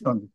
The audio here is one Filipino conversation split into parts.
question.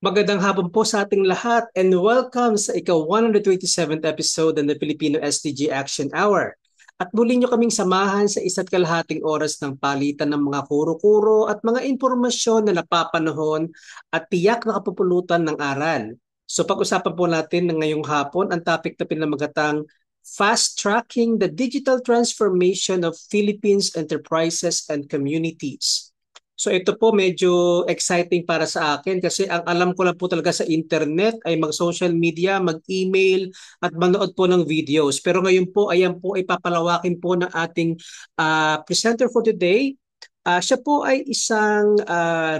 Magandang hapon po sa ating lahat and welcome sa ika-127th episode ng the Filipino SDG Action Hour. At muli nyo kaming samahan sa isa't kalahating oras ng palitan ng mga kuro-kuro at mga impormasyon na napapanahon at tiyak na kapupulutan ng aral. So pag-usapan po natin ng ngayong hapon ang topic na pinamagatang Fast Tracking the Digital Transformation of Philippines Enterprises and Communities. So ito po medyo exciting para sa akin kasi ang alam ko lang po talaga sa internet ay mag-social media, mag-email at manood po ng videos. Pero ngayon po, ayan po ay papalawakin po ng ating presenter for today. Siya po ay isang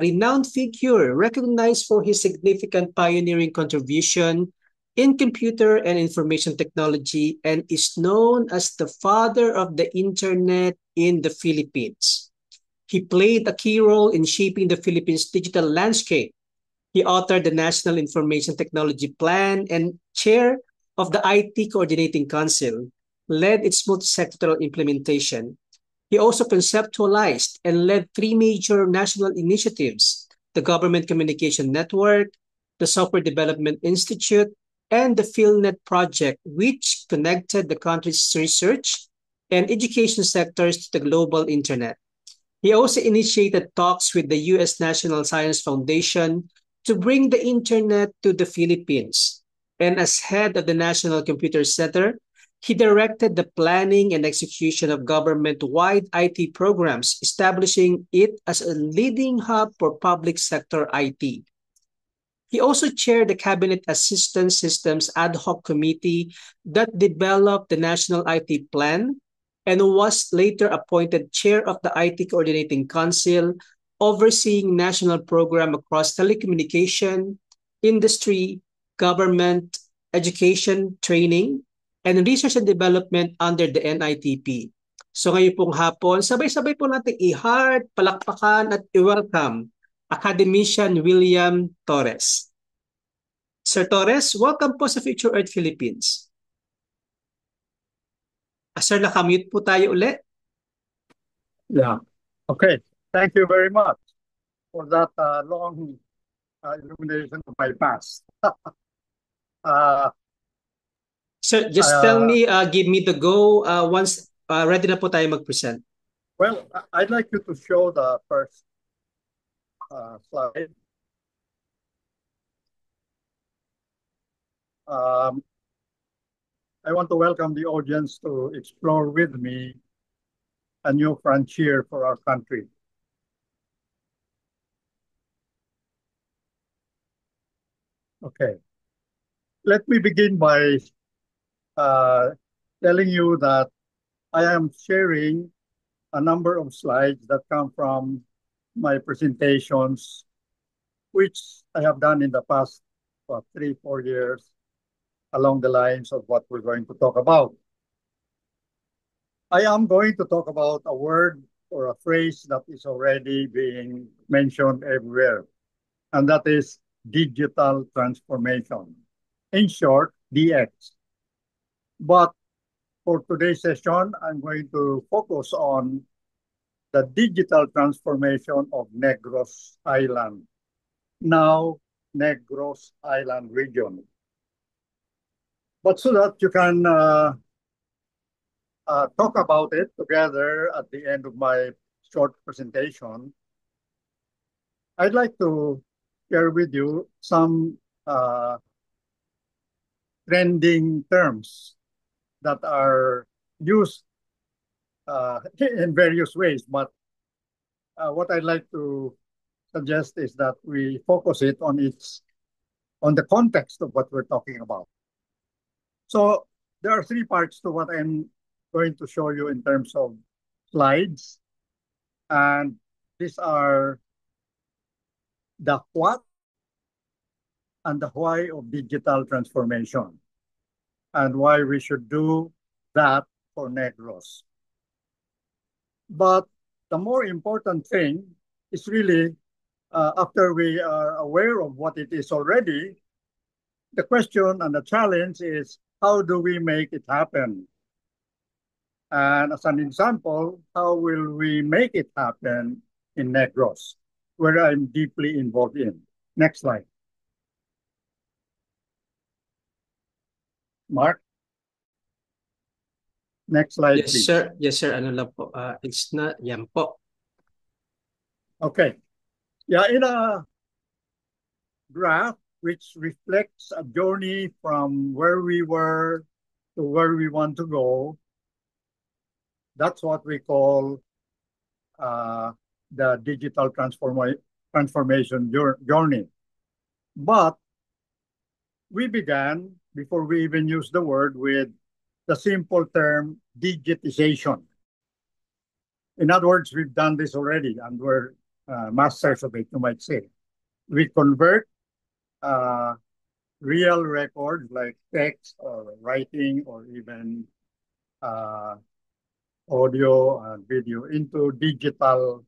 renowned figure recognized for his significant pioneering contribution in computer and information technology and is known as the father of the internet in the Philippines. He played a key role in shaping the Philippines' digital landscape. He authored the National Information Technology Plan and chair of the IT Coordinating Council, led its multi-sectoral implementation. He also conceptualized and led three major national initiatives: the Government Communication Network, the Software Development Institute, and the PhilNet project, which connected the country's research and education sectors to the global internet. He also initiated talks with the U.S. National Science Foundation to bring the internet to the Philippines. And as head of the National Computer Center, he directed the planning and execution of government-wide IT programs, establishing it as a leading hub for public sector IT. He also chaired the Cabinet Assistance Systems Ad Hoc Committee that developed the National IT Plan and was later appointed chair of the IT Coordinating Council, overseeing national program across telecommunication, industry, government, education, training, and research and development under the NITP. So ngayon pong hapon, sabay-sabay po natin i-heart, palakpakan at i-welcome Academician William Torres. Sir Torres, welcome po sa Future Earth Philippines. Sir, nakamute po tayo uli. Yeah. Okay. Thank you very much for that long illumination of my past. Sir, just tell me, give me the go once ready na po tayo mag-present. Well, I'd like you to show the first slide. I want to welcome the audience to explore with me a new frontier for our country. Okay. Let me begin by telling you that I am sharing a number of slides that come from my presentations, which I have done in the past 3-4 years along the lines of what we're going to talk about. I am going to talk about a word or a phrase that is already being mentioned everywhere, and that is digital transformation. In short, DX. But for today's session, I'm going to focus on the digital transformation of Negros Island, now Negros Island region. But so that you can talk about it together at the end of my short presentation, I'd like to share with you some trending terms that are used in various ways. But what I'd like to suggest is that we focus it on the context of what we're talking about. So there are three parts to what I'm going to show you in terms of slides. And these are the what and the why of digital transformation and why we should do that for Negros. But the more important thing is really after we are aware of what it is already, the question and the challenge is how do we make it happen? And as an example, how will we make it happen in Negros, where I'm deeply involved in? Next slide. Mark? Next slide, Yes, please. sir. Yes, sir. Ano lang po? It's not, yan po. Okay. Yeah, in a graph which reflects a journey from where we were to where we want to go, that's what we call the digital transformation journey. But we began, before we even use the word, with the simple term digitization. In other words, we've done this already and we're masters of it, you might say. We convert real records like text or writing or even audio and video into digital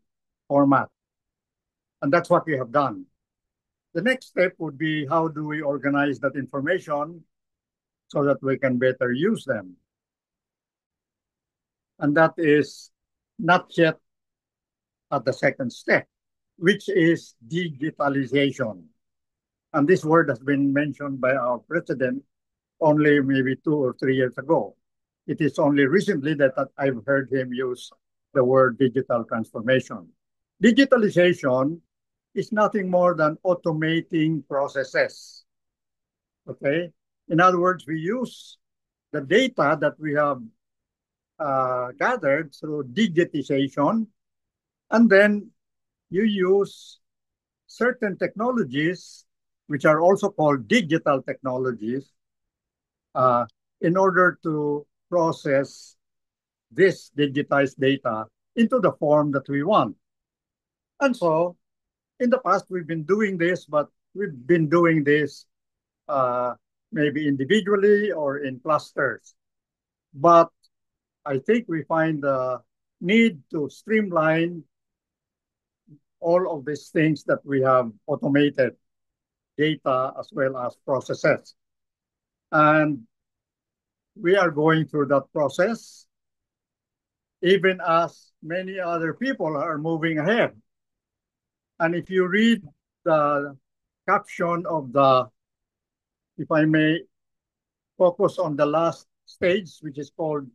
format. And that's what we have done. The next step would be how do we organize that information so that we can better use them. And that is not yet at the second step, which is digitalization. And this word has been mentioned by our president only maybe 2 or 3 years ago. It is only recently that I've heard him use the word digital transformation. Digitalization is nothing more than automating processes. Okay? In other words, we use the data that we have gathered through digitization, and then you use certain technologies, which are also called digital technologies, in order to process this digitized data into the form that we want. And so, in the past, we've been doing this, but we've been doing this maybe individually or in clusters. But I think we find the need to streamline all of these things that we have automated, data as well as processes. And we are going through that process, even as many other people are moving ahead. And if you read the caption of the, if I may focus on the last stage, which is called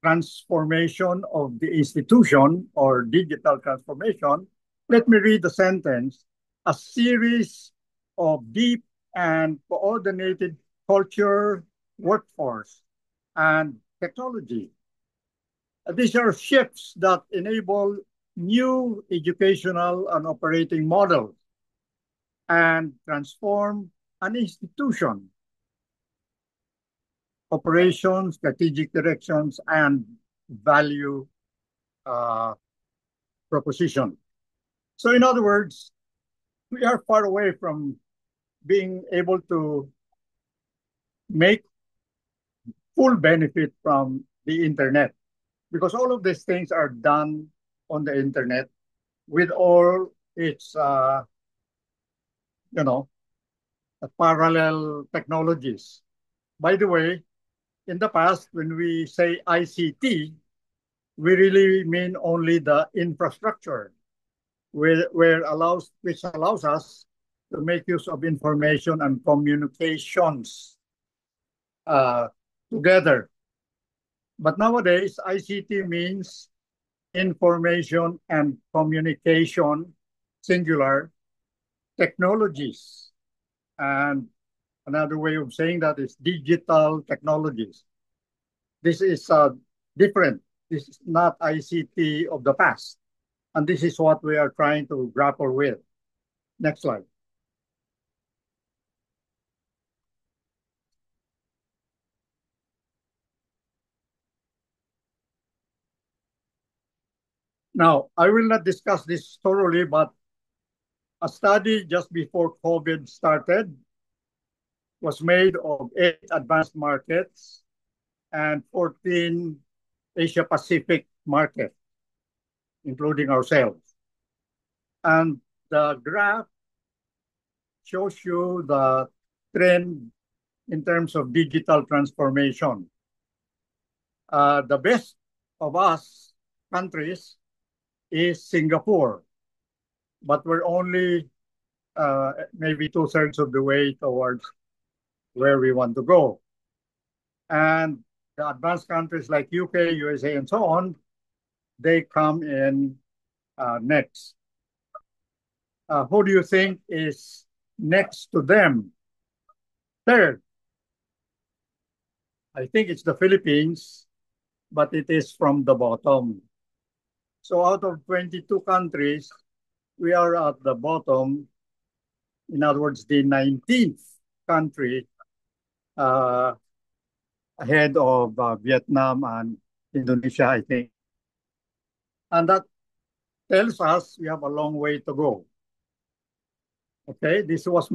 transformation of the institution or digital transformation, let me read the sentence. A series of deep and coordinated culture, workforce, and technology. These are shifts that enable new educational and operating models and transform an institution, operations, strategic directions, and value proposition. So in other words, we are far away from being able to make full benefit from the internet, because all of these things are done on the internet with all its, parallel technologies. By the way, in the past, when we say ICT, we really mean only the infrastructure, which allows us to make use of information and communications together. But nowadays, ICT means information and communication, singular, technologies. And another way of saying that is digital technologies. This is different. This is not ICT of the past. And this is what we are trying to grapple with. Next slide. Now, I will not discuss this thoroughly, but a study just before COVID started was made of 8 advanced markets and 14 Asia Pacific markets, including ourselves. And the graph shows you the trend in terms of digital transformation. The best of us countries is Singapore, but we're only maybe 2/3 of the way towards where we want to go. And the advanced countries like UK, USA, and so on, they come in next. Who do you think is next to them? Third, I think it's the Philippines, but it is from the bottom. So out of 22 countries, we are at the bottom. In other words, the 19th country ahead of Vietnam and Indonesia, I think. And that tells us we have a long way to go. Okay, this was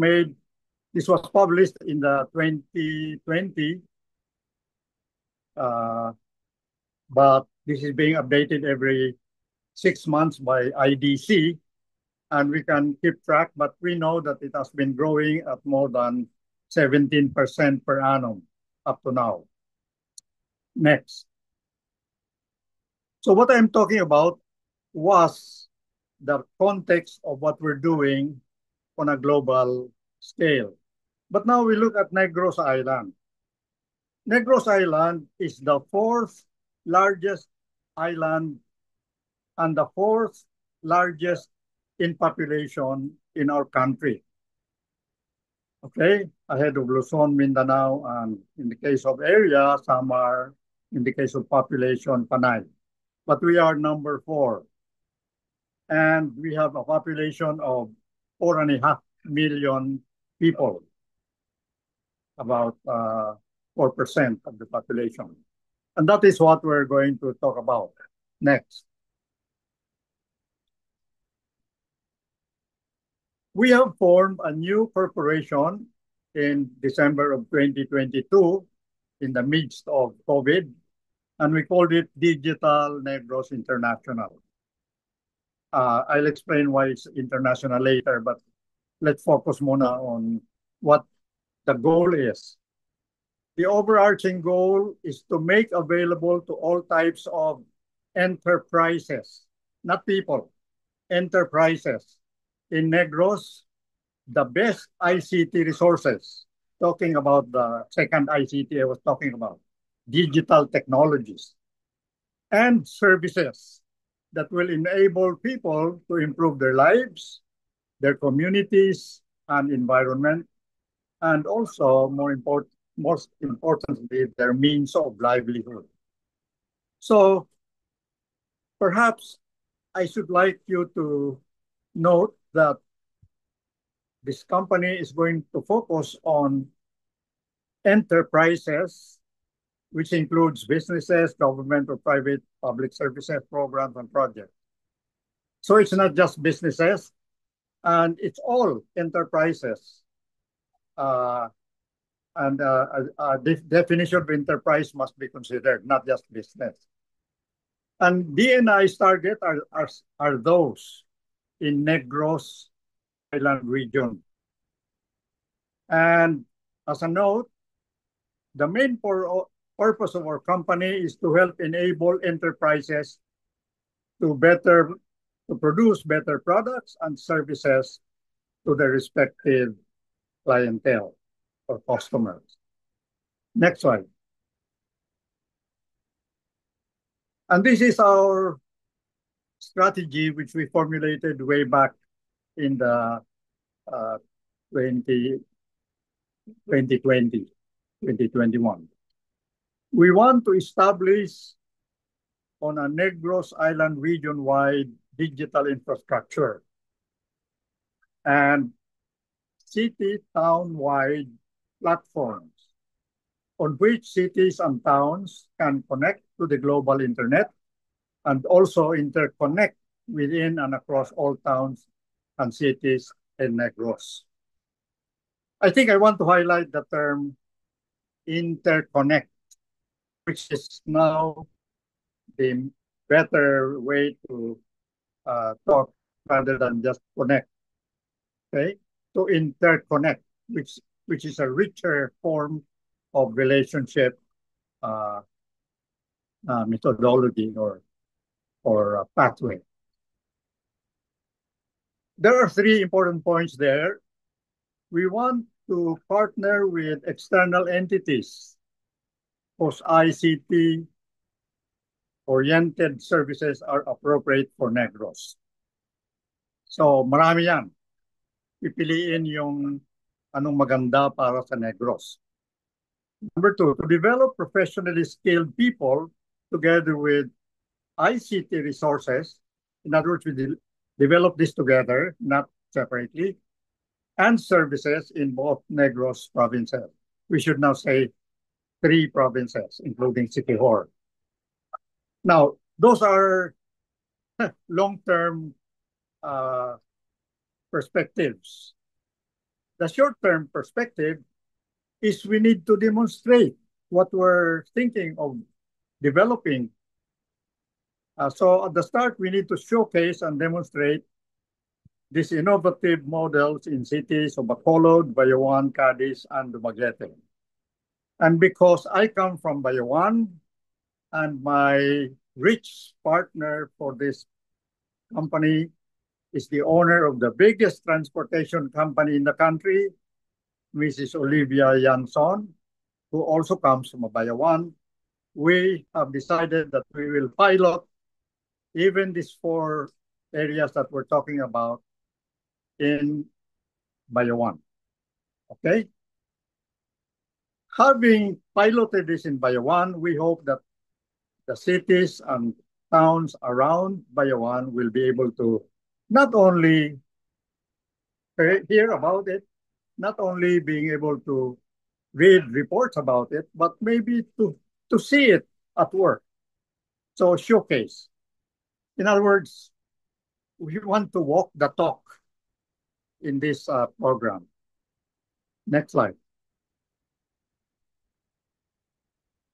published in the 2020, but this is being updated every 6 months by IDC, and we can keep track, but we know that it has been growing at more than 17% per annum up to now. Next. So what I'm talking about was the context of what we're doing on a global scale. But now we look at Negros Island. Negros Island is the 4th largest island and the 4th largest in population in our country. Okay, ahead of Luzon, Mindanao, and in the case of area, Samar, in the case of population, Panay. But we are number 4. And we have a population of 4.5 million people, about 4% of the population. And that is what we're going to talk about next. We have formed a new corporation in December of 2022 in the midst of COVID, and we called it Digital Negros International. I'll explain why it's international later, but let's focus muna on what the goal is. The overarching goal is to make available to all types of enterprises, not people, enterprises in Negros, the best ICT resources, talking about the second ICT I was talking about, digital technologies, and services that will enable people to improve their lives, their communities, and environment, and also most importantly, their means of livelihood. So perhaps I should like you to note that this company is going to focus on enterprises, which includes businesses, government or private, public services, programs, and projects. So it's not just businesses, and it's all enterprises. And the definition of enterprise must be considered, not just business. And DNI's target are those in Negros Island region. And as a note, the main purpose of our company is to help enable enterprises to produce better products and services to their respective clientele or customers. Next slide. And this is our strategy which we formulated way back in the 2020, 2021. We want to establish on a Negros Island region-wide digital infrastructure and city town-wide platforms on which cities and towns can connect to the global internet and also interconnect within and across all towns and cities in Negros. I think I want to highlight the term interconnect, which is now the better way to talk rather than just connect. Okay, to interconnect, which is a richer form of relationship methodology or pathway. There are three important points there. We want to partner with external entities whose ICT-oriented services are appropriate for Negros. So marami yan. Pipiliin yung anong maganda para sa Negros. Number two, to develop professionally skilled people together with ICT resources. In other words, we develop this together, not separately, and services in both Negros provinces. We should now say 3 provinces, including Siquijor. Now, those are long-term perspectives. The short-term perspective is we need to demonstrate what we're thinking of developing. So at the start, we need to showcase and demonstrate these innovative models in cities of Bacolod, Bayawan, Cadiz, and Dumaguete. And because I come from Bayawan, and my rich partner for this company is the owner of the biggest transportation company in the country, Mrs. Olivia Yanson, who also comes from Bayawan, we have decided that we will pilot even these 4 areas that we're talking about in Bayawan. Okay? Having piloted this in Bayawan, we hope that the cities and towns around Bayawan will be able to not only hear about it, not only being able to read reports about it, but maybe to see it at work. So showcase. In other words, we want to walk the talk in this program. Next slide.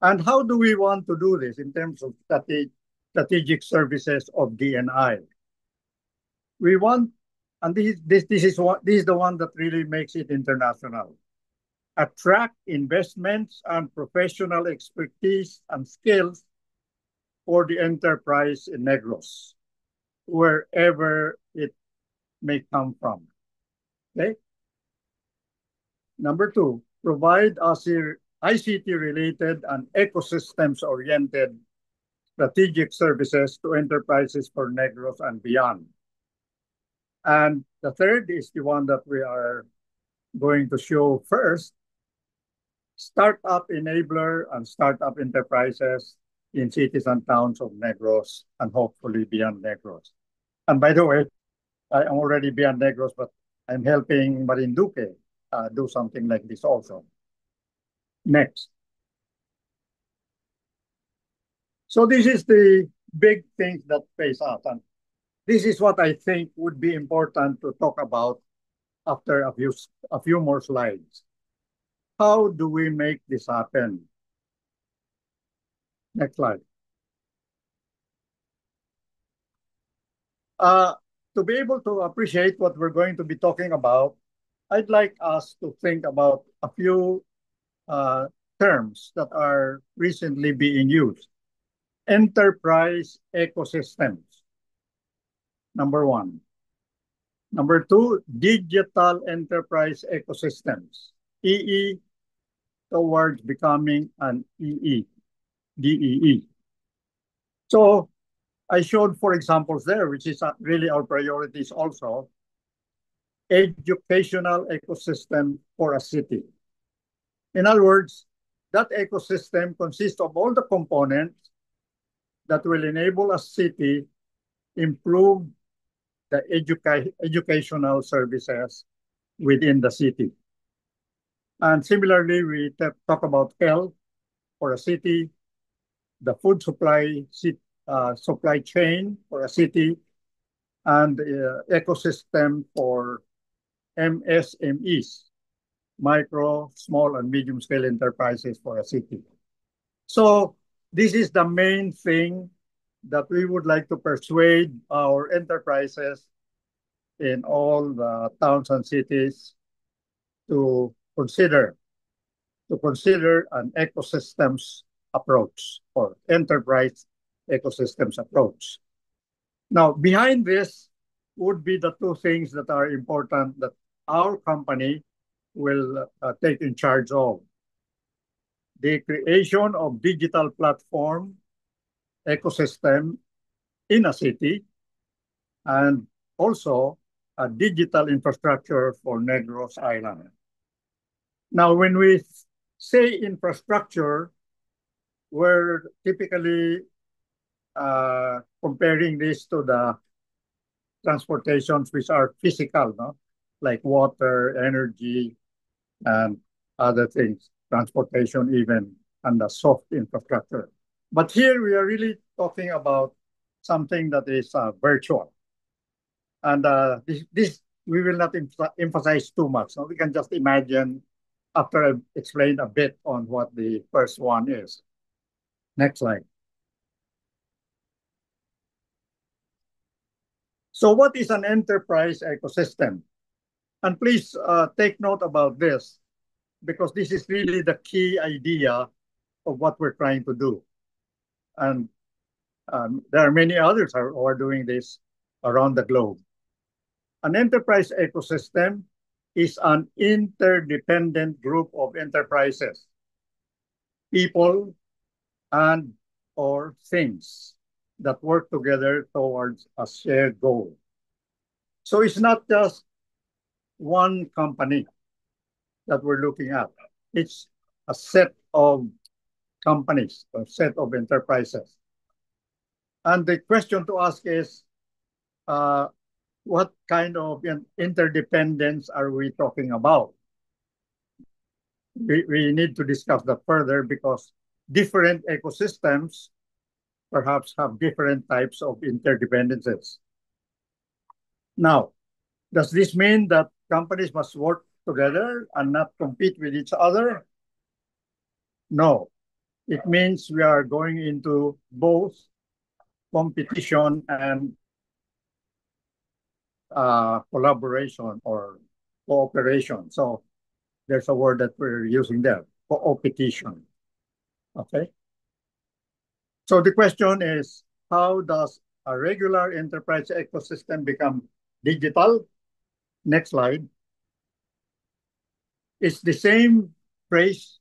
And how do we want to do this in terms of strategic services of DNI? We want, and this is the one that really makes it international. Attract investments and professional expertise and skills for the enterprise in Negros, wherever it may come from. Okay. Number 2, provide ICT-related and ecosystems-oriented strategic services to enterprises for Negros and beyond. And the third is the one that we are going to show first, startup enabler and startup enterprises in cities and towns of Negros and hopefully beyond Negros. And by the way, I am already beyond Negros, but I'm helping Marinduque do something like this also. Next. So this is the big thing that face us. And this is what I think would be important to talk about after a few more slides. How do we make this happen? Next slide. To be able to appreciate what we're going to be talking about, I'd like us to think about a few terms that are recently being used. Enterprise ecosystems, number 1. Number 2, digital enterprise ecosystems, EE, towards becoming an EE, DEE. So I showed 4 examples there, which is really our priorities also. Educational ecosystem for a city. In other words, that ecosystem consists of all the components that will enable a city improve the educational services within the city. And similarly, we talk about health for a city, the food supply chain for a city, and ecosystem for MSMEs, micro, small, and medium-scale enterprises for a city. So this is the main thing that we would like to persuade our enterprises in all the towns and cities to consider an ecosystems approach or enterprise ecosystems approach. Now, behind this would be the 2 things that are important that our company will take in charge of. The creation of digital platform ecosystem in a city, and also a digital infrastructure for Negros Island. Now, when we say infrastructure, we're typically comparing this to the transportations which are physical, no? Like water, energy, and other things, transportation even, and the soft infrastructure. But here we are really talking about something that is virtual. And this we will not emphasize too much. So we can just imagine after I've explained a bit on what the first one is. Next slide. So what is an enterprise ecosystem? And please take note about this, because this is really the key idea of what we're trying to do. And there are many others who are doing this around the globe. An enterprise ecosystem is an interdependent group of enterprises, people, and or things that work together towards a shared goal. So it's not just one company that we're looking at. It's a set of companies, a set of enterprises. And the question to ask is, what kind of interdependence are we talking about? We need to discuss that further, because different ecosystems perhaps have different types of interdependencies. Now, does this mean that companies must work together and not compete with each other? No. It means we are going into both competition and collaboration or cooperation. So there's a word that we're using there, competition. Okay. So the question is, how does a regular enterprise ecosystem become digital? Next slide. It's the same phrase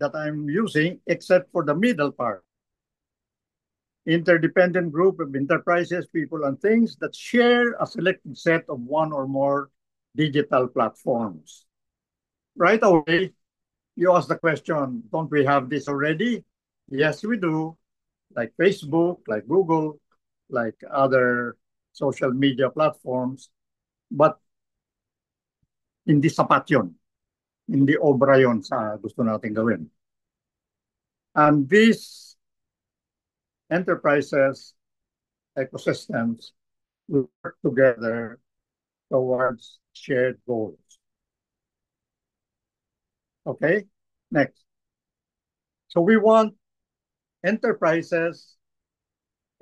that I'm using, except for the middle part. Interdependent group of enterprises, people, and things that share a selected set of one or more digital platforms. Right away, you ask the question, don't we have this already? Yes, we do. Like Facebook, like Google, like other social media platforms. But hindi sapat yun. Hindi obra yun sa gusto natin gawin. And these enterprises, ecosystems, will work together towards shared goals. Okay, next. So we want enterprise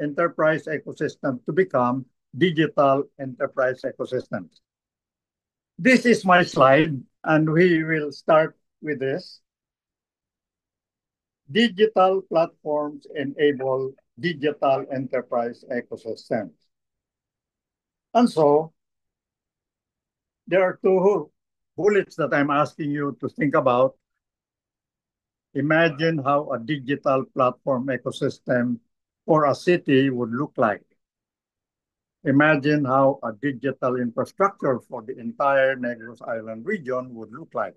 ecosystem to become digital enterprise ecosystems. This is my slide, and we will start with this. Digital platforms enable digital enterprise ecosystems. And so there are 2 bullets that I'm asking you to think about. Imagine how a digital platform ecosystem or a city would look like. Imagine how a digital infrastructure for the entire Negros Island region would look like.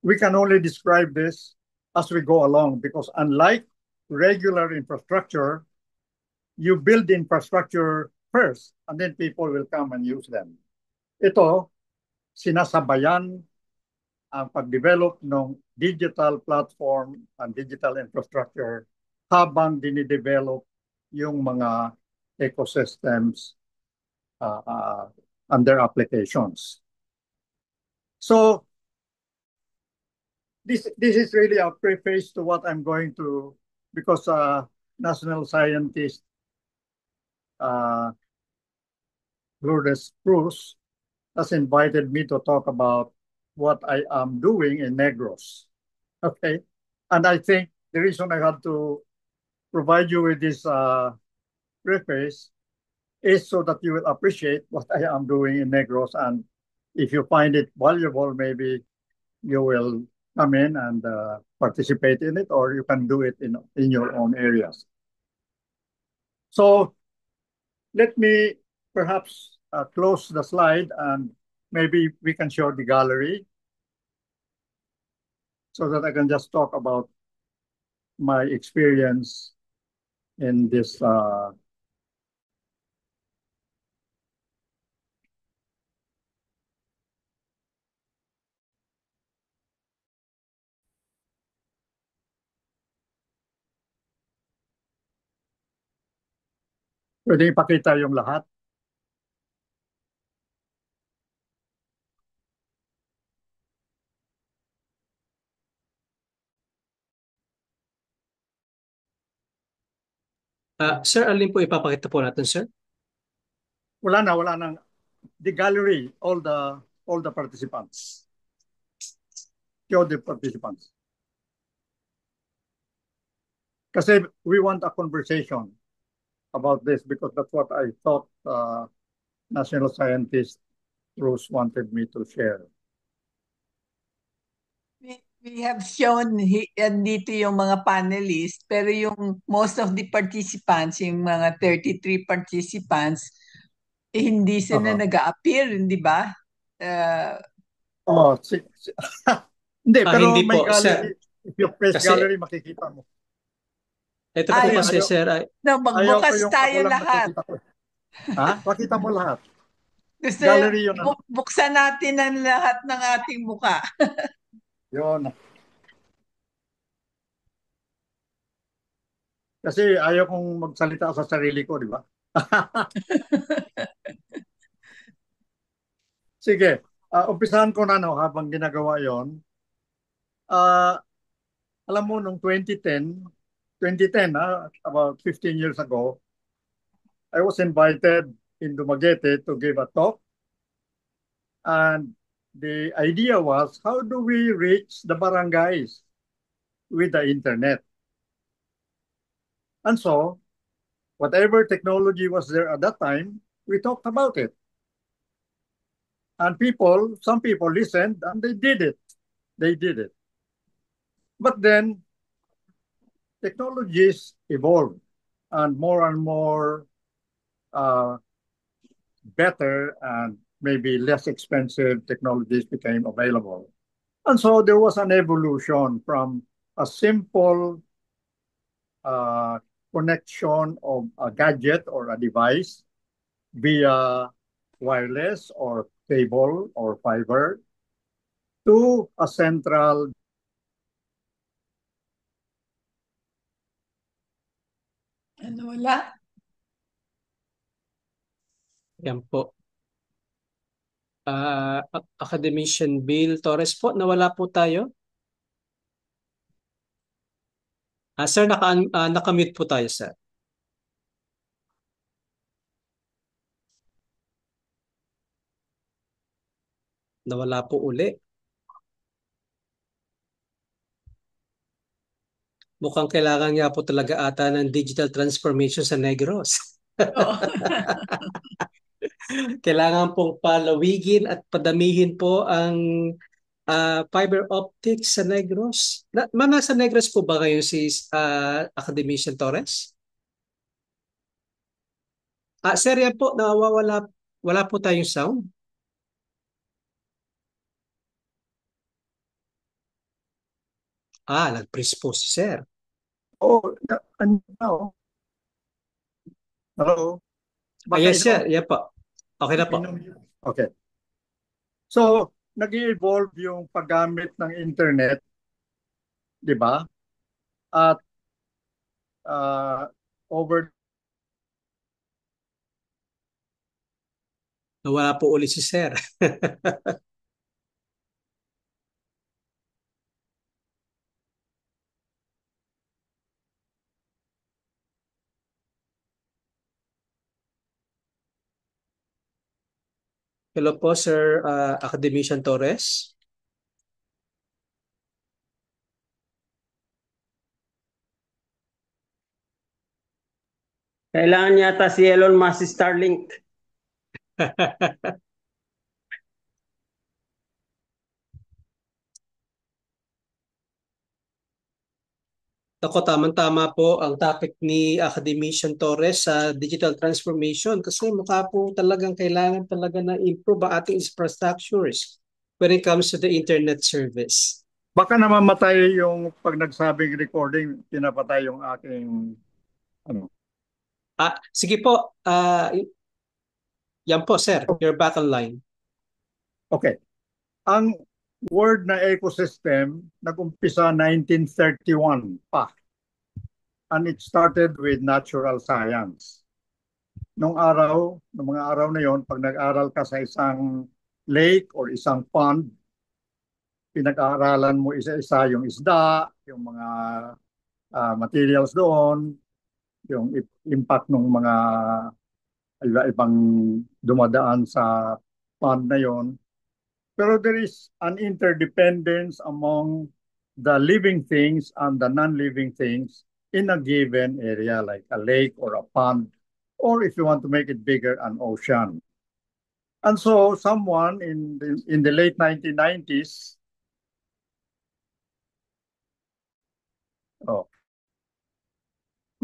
We can only describe this as we go along because unlike regular infrastructure, you build the infrastructure first and then people will come and use them. Ito, sinasabayan ang pag-develop ng digital platform and digital infrastructure habang dinidevelop yung mga ecosystems and their applications. So this is really a preface to what I'm going to, because national scientist Lourdes Cruz has invited me to talk about what I am doing in Negros. Okay. And I think the reason I had to provide you with this preface is so that you will appreciate what I am doing in Negros. And if you find it valuable, maybe you will come in and participate in it, or you can do it in your own areas. So let me perhaps close the slide and maybe we can show the gallery so that I can just talk about my experience in this pwede ipakita yung lahat. Sir, alin po ipapakita po natin, sir? Wala na. The gallery, all the participants. Show the participants. Kasi we want a conversation about this because that's what I thought national scientist Bruce wanted me to share. We have shown dito yung mga panelists, pero yung most of the participants, yung mga 33 participants, hindi sila nag-a-appear, hindi ba? Hindi, pero hindi may po, gallery. sir. If you press Kasi, gallery, makikita mo. Ito po kasi, sir. Magbukas tayo lahat. Ha? Makita mo lahat. Gusto Gallery yun. Buksan natin ang lahat ng ating mukha. Yun. Kasi ayaw kong magsalita sa sarili ko, di ba? Sige, umpisahan ko na habang ginagawa yon. Alam mo, noong 2010, about 15 years ago, I was invited in Dumaguete to give a talk. And the idea was, how do we reach the barangays with the internet? And so, whatever technology was there at that time, we talked about it. And some people listened and they did it. But then, technologies evolved and more better and maybe less expensive technologies became available. And so there was an evolution from a simple connection of a gadget or a device via wireless or cable or fiber to a central. Ano wala? Yan po. Academician Bill Torres po, nawala po tayo. Sir, naka-mute po tayo, sir. Nawala po uli. Mukhang kailangan nga po talaga ata ng digital transformation sa Negros. Kailangan pong palawigin at padamihin po ang Fiber optics sa Negros. Ma'am, nasa Negros po ba ngayon si Academician Torres? Sir, yan po, wala po tayong sound. Nag-freeze po si Sir. Ano? Hello? Yes, sir. Yan po. Okay na po. Okay. So, nag-evolve yung paggamit ng internet, di ba? At over Nawala po ulit si Sir. Hello po, Sir Academician Torres. Kailangan yata si Elon Musk Starlink. Ako, tamang-tama po ang topic ni Academician Torres sa digital transformation kasi mukha po talagang kailangan talaga na improve ang ating infrastructures when it comes to the internet service. Baka naman matay yung pag nagsabing recording, pinapatay yung aking ano. Sige po. Yan po, sir. You're back online. Okay. Ang word na ecosystem nag-umpisa 1931 pa. And it started with natural science. Nung mga araw na yon, pag nag-aral ka sa isang lake or isang pond, pinag-aaralan mo isa-isa yung isda, yung mga materials doon, yung impact ng mga ibang dumadaan sa pond na yon. Pero there is an interdependence among the living things and the non-living things in a given area, like a lake or a pond, or if you want to make it bigger, an ocean. And so someone in the late 1990s,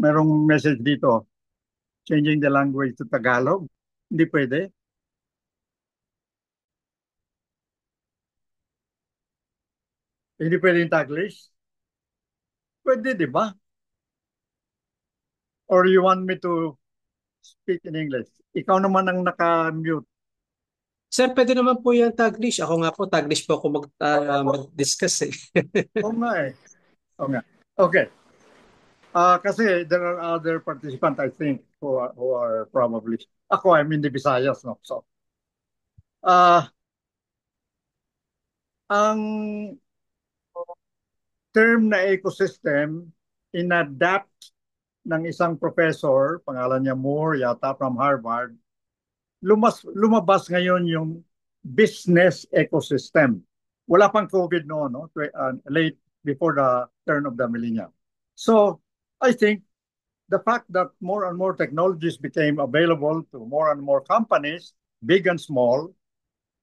merong message dito, changing the language to Tagalog. Hindi pwede. Hindi pwede yung Taglish. Pwede, di ba? Or you want me to speak in English? Ikaw naman ang naka-mute. Sir, pwede naman po yung Taglish. Ako nga po, Taglish po ako mag-discuss eh. Oo nga eh. Oo nga. Okay. Kasi there are other participants, I think, who are probably, I'm in the Visayas, no? So, ang term na ecosystem, inadapt ng isang professor, pangalan niya Moore, yata from Harvard, lumabas ngayon yung business ecosystem. Wala pang COVID noon, no? Late before the turn of the millennium. So, I think the fact that more and more technologies became available to more and more companies, big and small,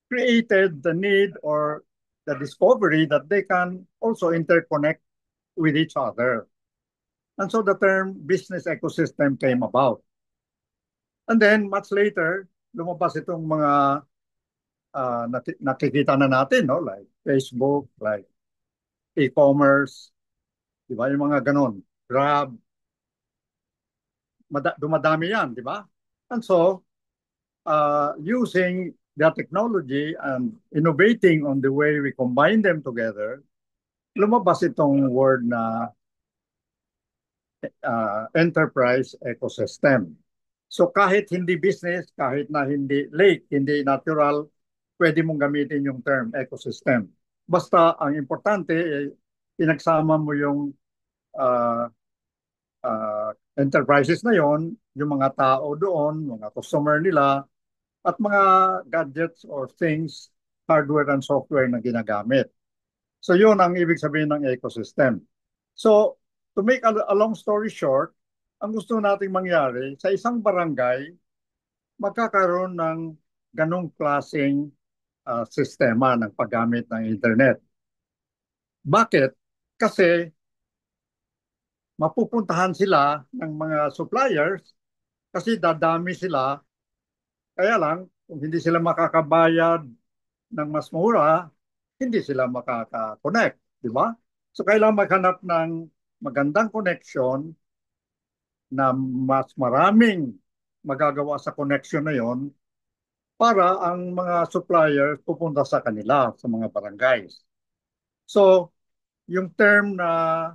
created the need or the discovery that they can also interconnect with each other. And so the term business ecosystem came about. And then much later, lumabas itong mga nakikita na natin, no? Like Facebook, like e-commerce, di ba? Yung mga ganon. Grab, dumadami yan, di ba? And so, using the technology and innovating on the way we combine them together, lumabas itong word na enterprise ecosystem. So kahit hindi business, kahit na hindi lake, hindi natural, pwede mong gamitin yung term ecosystem. Basta ang importante, pinagsama mo yung enterprises na yon, yung mga tao doon, mga customer nila, at mga gadgets or things, hardware and software na ginagamit. So yun ang ibig sabihin ng ecosystem. So to make a long story short, ang gusto nating mangyari, sa isang barangay, magkakaroon ng ganong klaseng sistema ng paggamit ng internet. Bakit? Kasi mapupuntahan sila ng mga suppliers kasi dadami sila. Kaya lang, kung hindi sila makakabayad ng mas mura, hindi sila makaka-connect, di ba? So kailangan maghanap ng magandang connection na mas maraming magagawa sa connection na yon para ang mga suppliers pupunta sa kanila, sa mga barangays. So, yung term na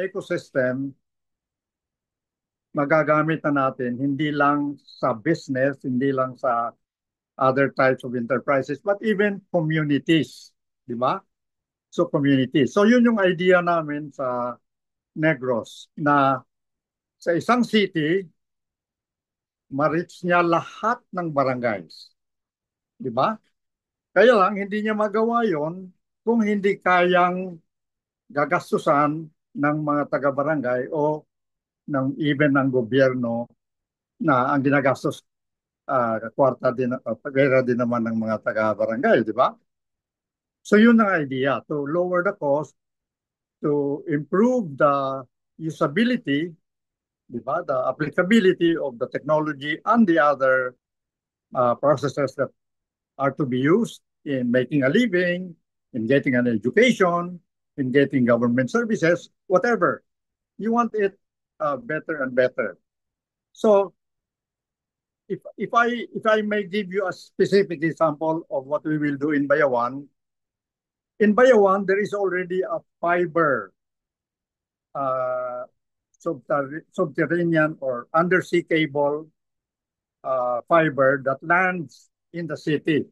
ecosystem, magagamit na natin hindi lang sa business, hindi lang sa other types of enterprises, but even communities, di ba? So communities. So yun yung idea namin sa Negros na sa isang city, ma-reach niya lahat ng barangays. Di ba? Kaya lang, hindi niya magawa yon kung hindi kayang gagastusan ng mga taga-barangay o ng even ng gobyerno na ang ginagastos kwarta din, pera din naman ng mga taga-barangay, di ba? So yun ang idea, to lower the cost, to improve the usability, di ba? The applicability of the technology and the other processes that are to be used in making a living, in getting an education, in getting government services, whatever. You want it better and better. So if I may give you a specific example of what we will do in Bayawan, there is already a fiber uh, subterranean or undersea cable fiber that lands in the city.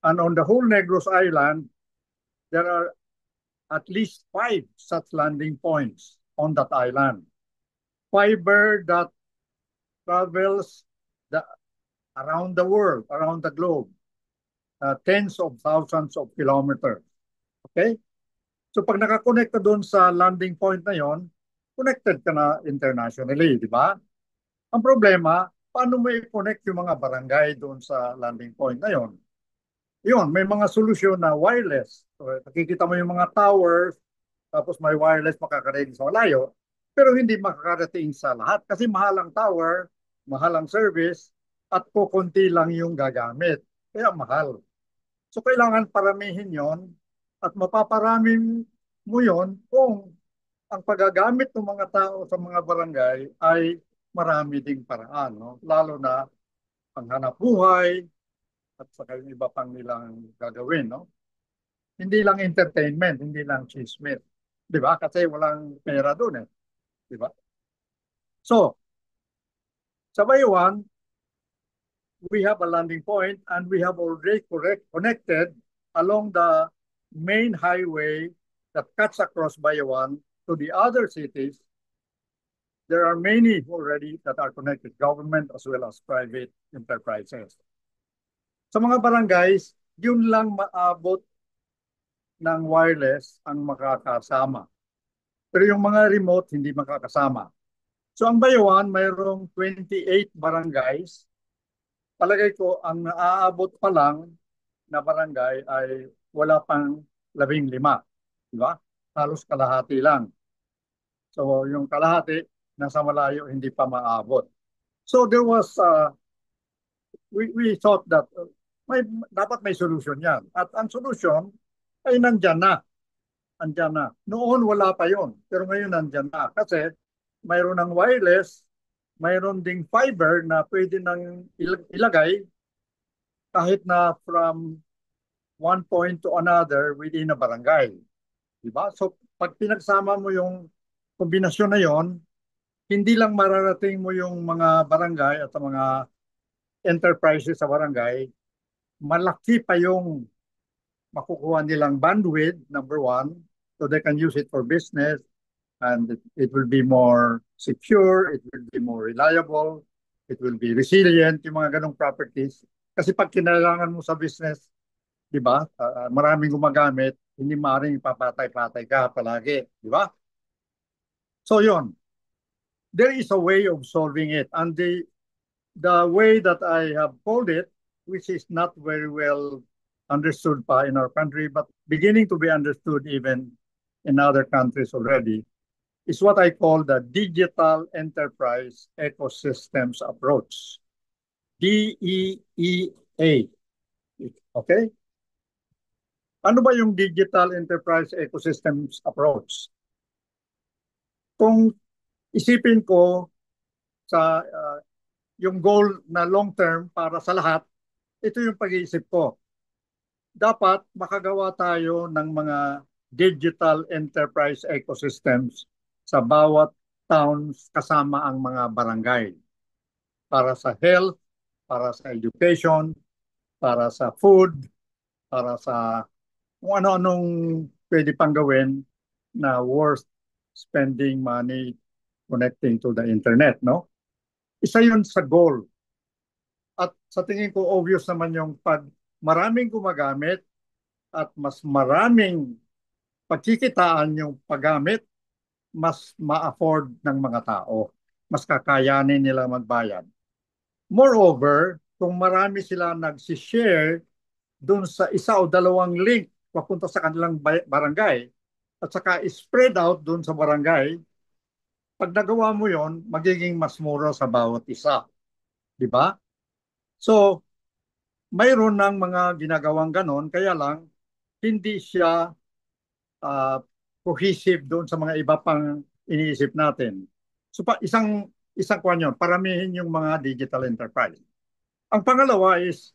And on the whole Negros Island, there are at least 5 such landing points on that island. Fiber that travels around the world, around the globe, tens of thousands of kilometers. Okay? So pag nakakonect ka doon sa landing point na yon, connected ka na internationally, di ba? Ang problema, paano mo i-connect yung mga barangay doon sa landing point na yon? Yun, may mga solusyon na wireless. So, nakikita mo yung mga towers, tapos may wireless makakarating sa malayo, pero hindi makakarating sa lahat kasi mahal ang tower, mahal ang service, at kukunti lang yung gagamit. Kaya mahal. So kailangan paramihin yon at mapaparami mo yon kung ang paggagamit ng mga tao sa mga barangay ay marami ding paraan, no? Lalo na panghanap buhay at saka yung iba pang nilang gagawin, no? Hindi lang entertainment, hindi lang chismis. Di ba? Kasi walang pera doon eh. Di ba? So, sa Bayawan, we have a landing point and we have already connected along the main highway that cuts across Bayawan to the other cities. There are many already that are connected, government as well as private enterprises. Sa mga barangays, yun lang maabot ng wireless ang makakasama. Pero yung mga remote, hindi makakasama. So ang Bayawan, mayroong 28 barangays. Palagay ko, ang naaabot pa lang na barangay ay wala pang 15. Di ba? Halos kalahati lang. So yung kalahati, nasa malayo, hindi pa maabot. So there was, we thought that dapat may solution yan. At ang solution ay nandyan na. Andyan na. Noon wala pa yon, pero ngayon nandyan na. Kasi mayroon ng wireless, mayroon ding fiber na pwede nang ilagay kahit na from one point to another within a barangay. Diba? So pag pinagsama mo yung kombinasyon na yon, hindi lang mararating mo yung mga barangay at mga enterprises sa barangay, malaki pa yung makukuha nilang bandwidth, number one, so they can use it for business, and it will be more secure, it will be more reliable, it will be resilient, yung mga ganong properties. Kasi pag kinailangan mo sa business, di ba, maraming gumagamit, hindi maaaring papatay-patay ka palagi, di ba? So yun, there is a way of solving it. And the way that I have called it which is not very well understood pa in our country, but beginning to be understood even in other countries already, is what I call the Digital Enterprise Ecosystems Approach, DEEA. Okay? Ano ba yung Digital Enterprise Ecosystems Approach? Kung isipin ko sa yung goal na long term para sa lahat, ito yung pag-iisip ko. Dapat makagawa tayo ng mga digital enterprise ecosystems sa bawat towns kasama ang mga barangay para sa health, para sa education, para sa food, para sa kung ano-anong pwede pang gawin na worth spending money connecting to the internet, no? Isa yun sa goal. At sa tingin ko, obvious naman yung pag maraming gumagamit at mas maraming pagkikitaan yung paggamit, mas ma-afford ng mga tao. Mas kakayanin nila magbayad. Moreover, kung marami sila nagsishare dun sa isa o dalawang link papunta sa kanilang barangay at saka spread out dun sa barangay, pag nagawa mo yon, magiging mas mura sa bawat isa. Di ba? So, mayroon ng mga ginagawang ganon, kaya lang hindi siya cohesive doon sa mga iba pang iniisip natin. So isang kwan yun, paramihin yung mga digital enterprise. Ang pangalawa is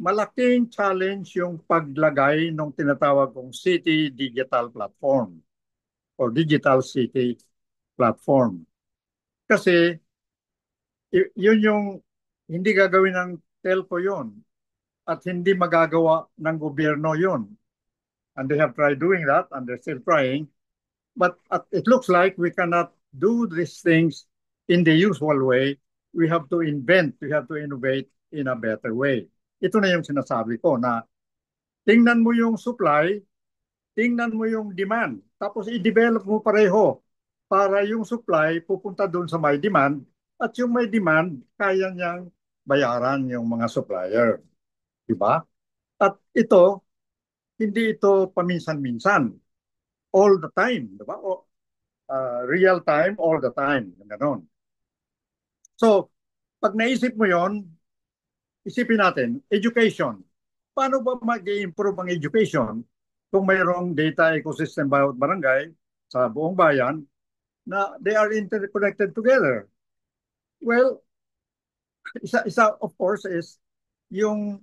malaking challenge yung paglagay ng tinatawag kong city digital platform or digital city platform. Kasi yun yung hindi gagawin ng telco yun at hindi magagawa ng gobyerno yun. And they have tried doing that and they're still trying. But it looks like we cannot do these things in the usual way. We have to invent, we have to innovate in a better way. Ito na yung sinasabi ko na tingnan mo yung supply, tingnan mo yung demand, tapos i-develop mo pareho para yung supply pupunta doon sa may demand at yung may demand kaya niyang bayaran yung mga supplier. Diba? At ito, hindi ito paminsan-minsan. All the time. Diba? Real time, all the time. Ganon. So, pag naisip mo yon, isipin natin, education. Paano ba mag-i-improve ang education kung mayroong data ecosystem bawat barangay sa buong bayan na they are interconnected together? Well, isa of course is yung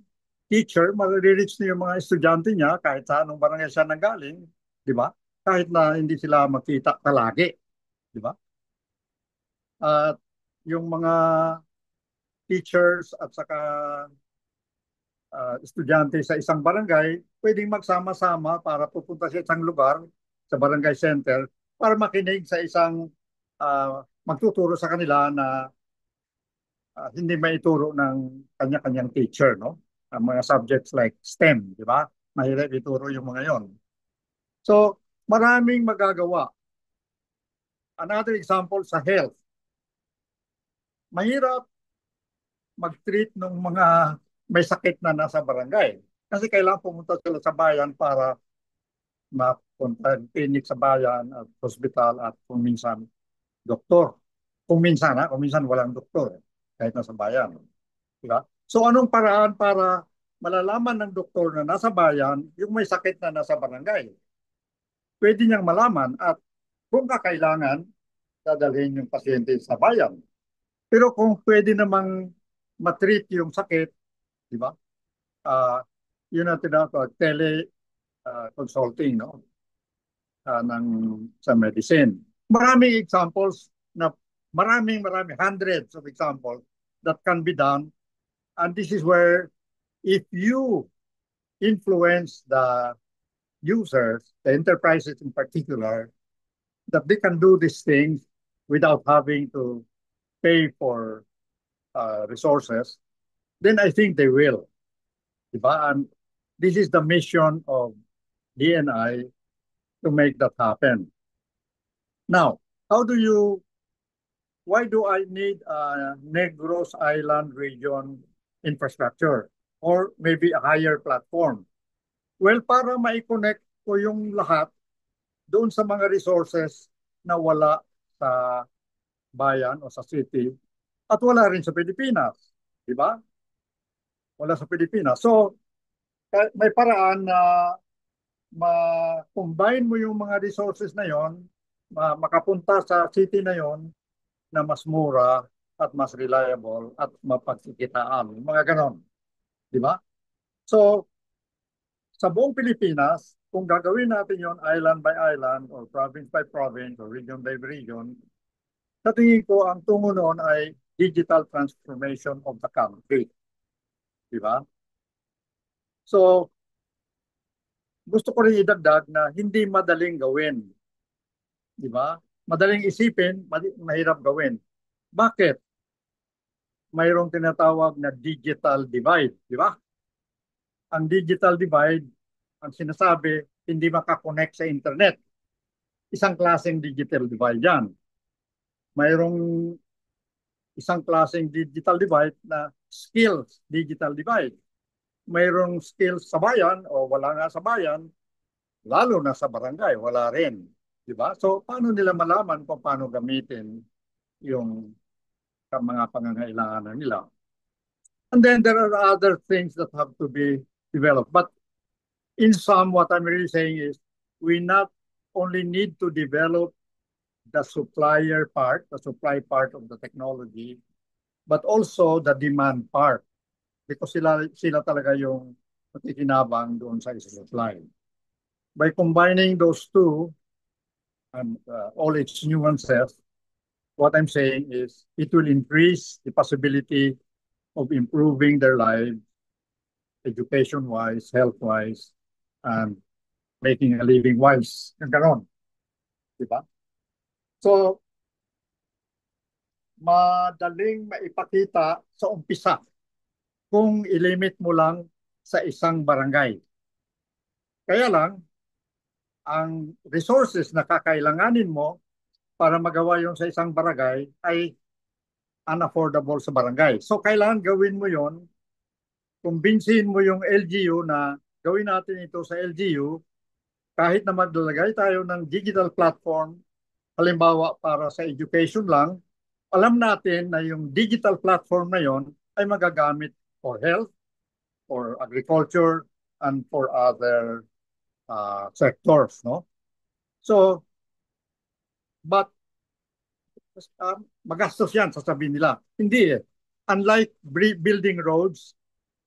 teacher, marireach niya yung mga estudyante niya kahit sa anong barangay siya nanggaling, di ba? Kahit na hindi sila makita palagi, di ba? At yung mga teachers at saka estudyante sa isang barangay, pwedeng magsama-sama para pupunta sa isang lugar, sa barangay center, para makinig sa isang magtuturo sa kanila na hindi maituro ng kanya-kanyang teacher, no? Ang mga subjects like STEM, di ba? Mahirap ituro yung mga yon. So, maraming magagawa. Another example sa health. Mahirap mag-treat ng mga may sakit na nasa barangay. Kasi kailangan pumunta sila sa bayan para mapunta clinic sa bayan at hospital at kung minsan doktor. Kung minsan walang doktor kahit nasa bayan. Diba? So anong paraan para malalaman ng doktor na nasa bayan yung may sakit na nasa barangay? Pwede niyang malaman at kung kakailangan, dadalhin yung pasyente sa bayan. Pero kung pwede namang matreat yung sakit, di ba? Yun ang tinatawag consulting, no? Ng sa medicine. Maraming examples na maraming hundreds of examples that can be done. And this is where if you influence the users, the enterprises in particular, that they can do these things without having to pay for resources, then I think they will. Diba? And this is the mission of DNI to make that happen. Now, why do I need a Negros Island region infrastructure? or maybe a higher platform. Well, para ma-connect ko yung lahat doon sa mga resources na wala sa bayan o sa city at wala rin sa Pilipinas. Di ba? Wala sa Pilipinas. So, may paraan na ma-combine mo yung mga resources na yon, makapunta sa city na yon na mas mura at mas reliable at mapagkikitaan. Mga ganon. Di ba? So, sa buong Pilipinas, kung gagawin natin yon island by island or province by province or region by region, sa tingin ko ang tungo noon ay digital transformation of the country. Di ba? So, gusto ko rin idagdag na hindi madaling gawin. Di ba? Madaling isipin, mahirap gawin. Bakit? Mayroong tinatawag na digital divide. Di ba? Ang digital divide, ang sinasabi, hindi makakonect sa internet. Isang klaseng digital divide yan. Mayroong isang klaseng digital divide na skills digital divide. Mayroong skills sa bayan o wala nga sa bayan, lalo na sa barangay, wala rin. Diba? So, paano nila malaman kung paano gamitin yung mga pangangailangan nila? And then there are other things that have to be developed. But in sum, what I'm really saying is we not only need to develop the supply part of the technology, but also the demand part. Because sila talaga yung makikinabang doon sa supply. By combining those two and all its nuances, what I'm saying is it will increase the possibility of improving their lives, education-wise, health-wise, and making a living wise. Yung ganon. Diba? So, madaling maipakita sa umpisa kung ilimit mo lang sa isang barangay. Kaya lang, ang resources na kakailanganin mo para magawa yung sa isang barangay ay unaffordable sa barangay. So, kailangan gawin mo yon, kumbinsihin mo yung LGU na gawin natin ito sa LGU kahit na maglalagay tayo ng digital platform, halimbawa para sa education lang, alam natin na yung digital platform na yon ay magagamit for health, for agriculture, and for other sectors, no? So, but magastos yan, sasabihin nila. Hindi eh. Unlike building roads,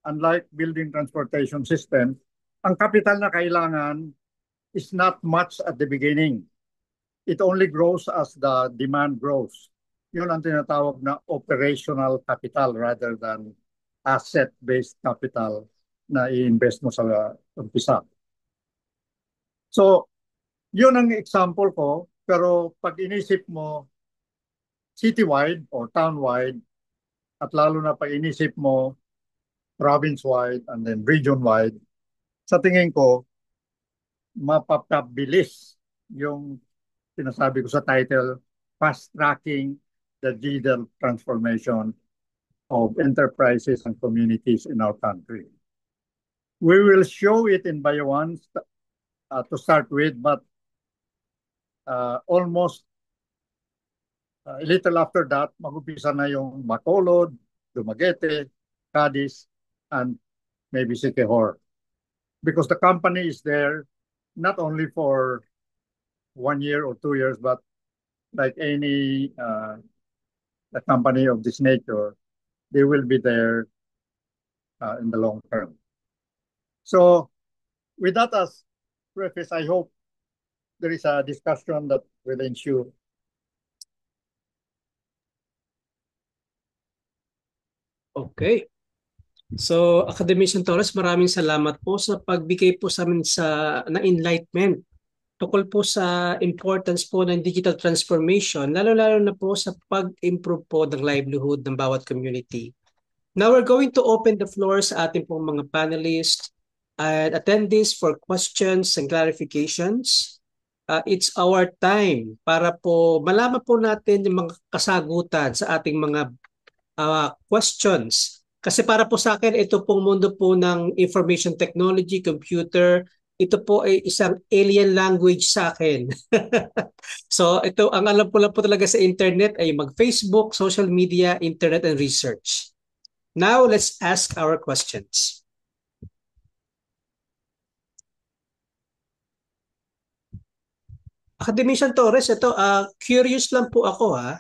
unlike building transportation system, ang capital na kailangan is not much at the beginning. It only grows as the demand grows. Yun ang tinatawag na operational capital rather than asset-based capital na i-invest mo sa umpisa. So, yun ang example ko, pero pag inisip mo citywide or townwide, at lalo na pag inisip mo province-wide and then region-wide, sa tingin ko, mapapabilis yung sinasabi ko sa title, fast-tracking the digital transformation of enterprises and communities in our country. We will show it in Bayawan to start with, but almost a little after that, mag-upisa na yung Bacolod, Dumaguete, Cadiz, and maybe Siquijor. Because the company is there not only for 1 year or 2 years, but like any a company of this nature, they will be there in the long term. So with that as preface, I hope there is a discussion that will ensue. Okay. So, Academician Torres, maraming salamat po sa pagbigay po sa amin na enlightenment tukol po sa importance po ng digital transformation, lalo-lalo na po sa pag-improve po ng livelihood ng bawat community. Now, we're going to open the floor sa ating pong mga panelists and attendees for questions and clarifications. It's our time para po malaman po natin yung mga kasagutan sa ating mga questions Kasi para po sa akin, ito pong mundo po ng information technology, computer, ito po ay isang alien language sa akin. So ito, ang alam ko lang po talaga sa internet ay mag-Facebook, social media, internet, and research. Now, let's ask our questions. Academician Torres, ito, curious lang po ako ha.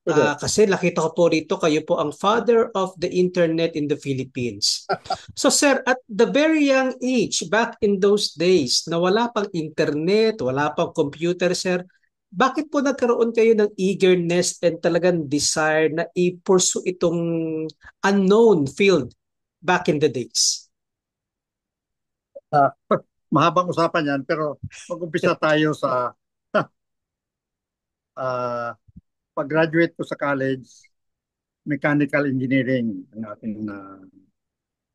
Pwede. Kasi nakita ko po dito, kayo po ang father of the internet in the Philippines. So sir, at the very young age, back in those days, na wala pang internet, wala pang computer, sir, bakit po nagkaroon kayo ng eagerness and talagang desire na i-pursue itong unknown field back in the days? Ah, mahabang usapan yan, pero mag-umpisa tayo sa pag-graduate ko sa college, mechanical engineering ang ating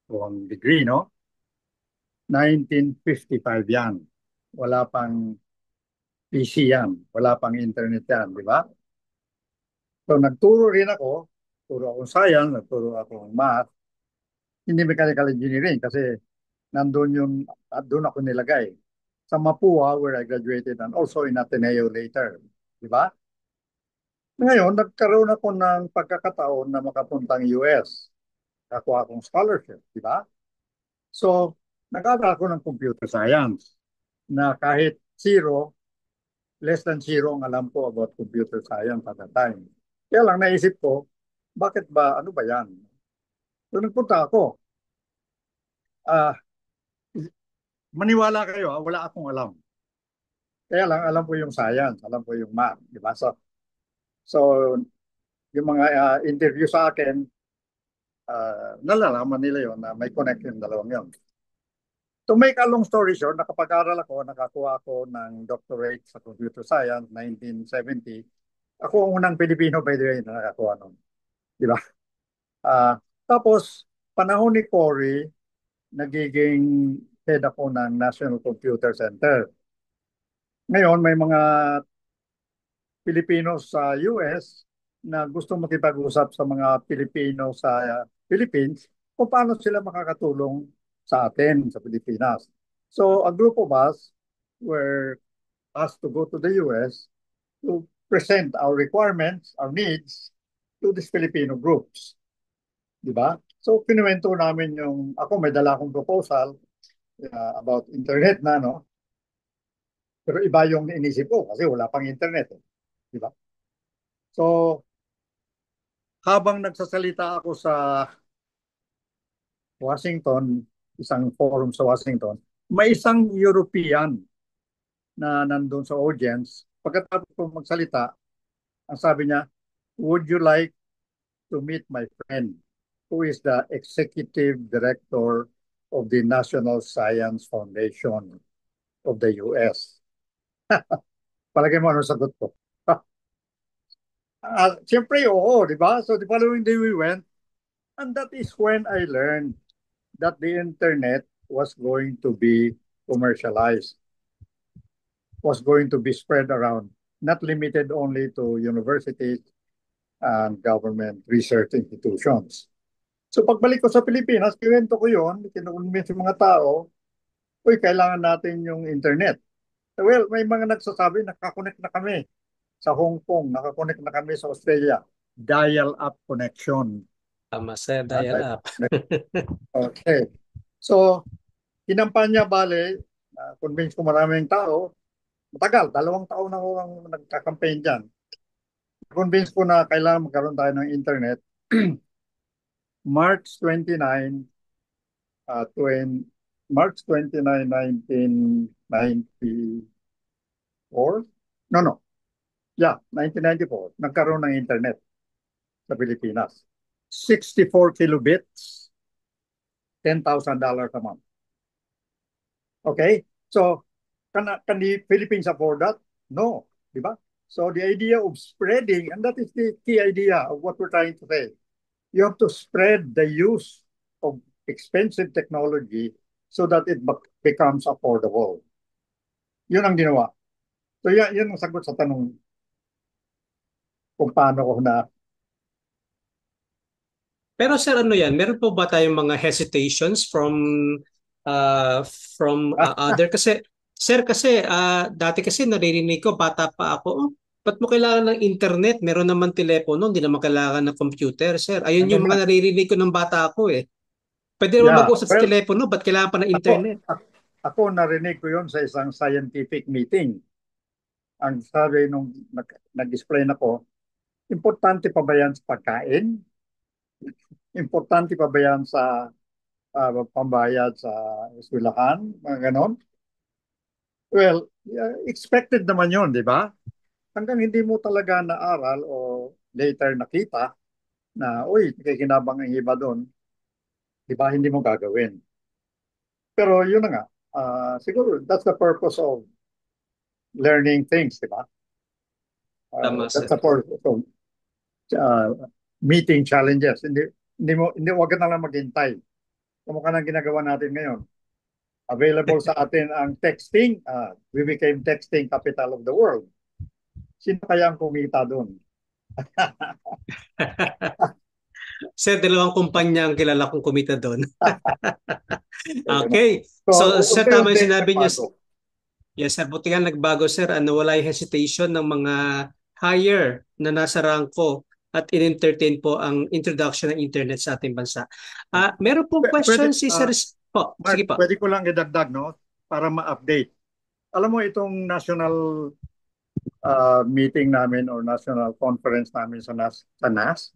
buong degree, no? 1955 yan. Wala pang PC yan. Wala pang internet yan, di ba? So nagturo rin ako, turo akong science, nagturo akong math, hindi mechanical engineering kasi nandun yung, at doon ako nilagay. Sa Mapua where I graduated and also in Ateneo later. Di ba? Ngayon, nagkaroon ako ng pagkakataon na makapuntang US. Nakuha akong scholarship, di ba? So, nag-aaral ako ng computer science na kahit zero, less than zero ang alam ko about computer science at that time. Kaya lang naisip ko, bakit ba, ano ba yan? So, nagpunta ako. Ah, maniwala kayo, wala akong alam. Kaya lang, alam ko yung science, alam ko yung math, di ba? So yung mga interview sa akin, nalalaman nila yon na may connection dalawang yon. To make a long story short, nakapag-aral ako, nakakuha ako ng doctorate sa computer science 1970. Ako ang unang Pilipino, by the way, na nakakuha nun. Di ba? Tapos, panahon ni Cory, nagiging head ako ng National Computer Center. Ngayon, may mga Pilipino sa US na gusto makipag-usap sa mga Pilipino sa Philippines kung paano sila makakatulong sa atin sa Pilipinas. So a group of us were asked to go to the US to present our requirements, our needs to these Filipino groups. Di ba? So kinuwento namin yung, ako may dala akong proposal about internet na, no? Pero iba yung inisip ko kasi wala pang internet. Di ba? So, habang nagsasalita ako sa Washington, isang forum sa Washington, may isang European na nandun sa audience. Pagkatapos ko magsalita, ang sabi niya, would you like to meet my friend who is the executive director of the National Science Foundation of the US? Palagay mo ano sagot ko? Siyempre, oo, di ba? So the following day we went, and that is when I learned that the internet was going to be commercialized, was going to be spread around, not limited only to universities and government research institutions. So pagbalik ko sa Pilipinas, kinuwento ko yun, kinukonvince yung mga tao, uy, kailangan natin yung internet. Well, may mga nagsasabi, nakakonect na kami sa Hong Kong, nakakonect na kami sa Australia. Dial-up connection. Tama, sir, dial-up. Okay. So, kinampanya bale, convince ko maraming tao, matagal, 2 taon na ako ang nagka-campaign dyan. Convince ko na kailangan magkaroon tayo ng internet. March 29, 1994? No. Yeah, 1994. Nagkaroon ng internet sa Pilipinas. 64 kilobits, $10,000 a month. Okay? So, can the Philippines afford that? No. Di ba? So, the idea of spreading, and that is the key idea of what we're trying to say. You have to spread the use of expensive technology so that it becomes affordable. Yun ang ginawa. So, yun ang sagot sa tanong kung paano ko na Pero sir, ano yan? Meron po ba tayong mga hesitations uh, from other? Kasi, sir, kasi dati kasi naririnig ko, bata pa ako, oh, ba't mo kailangan ng internet? Meron naman telepono, hindi naman kailangan ng computer, sir. Ayun Ano yung nga? mga naririnig ko ng bata ako eh. Pwede naman Yeah, mag-usap sa well, telepono, ba't kailangan pa ng ako, internet? ako narinig ko yun sa isang scientific meeting. Ang sabi nung nag-explain ako, importante pa ba yan sa pagkain? Importante pa ba yan sa pambayad sa eskwelahan? Mga ganon? Well, expected naman yun, di ba? Hanggang hindi mo talaga naaral o later nakita na, uy, kikinabang ang iba doon, di ba, hindi mo gagawin. Pero yun na nga, siguro that's the purpose of learning things, di ba? Tama, That's sir. the purpose of uh, meeting challenges. Hindi wag ka na lang maghintay. Kamukha ng ginagawa natin ngayon. Available sa atin ang texting. We became texting capital of the world. Sino kaya ang kumita doon? Sir, dalawang kumpanya ang kilala kong kumita doon. Okay. So, So, sir, tama yung unti-unti sinabi niyo. nagbago. Yes, sir. Buti nga nagbago, sir. Wala yung hesitation ng mga higher na nasa rangko at in-entertain po ang introduction ng internet sa ating bansa. Meron pong question Pwede, si Sir po. Sige Mark, po. pwede ko lang idagdag, no? Para ma-update. Alam mo, itong national meeting namin or national conference namin sa NAS,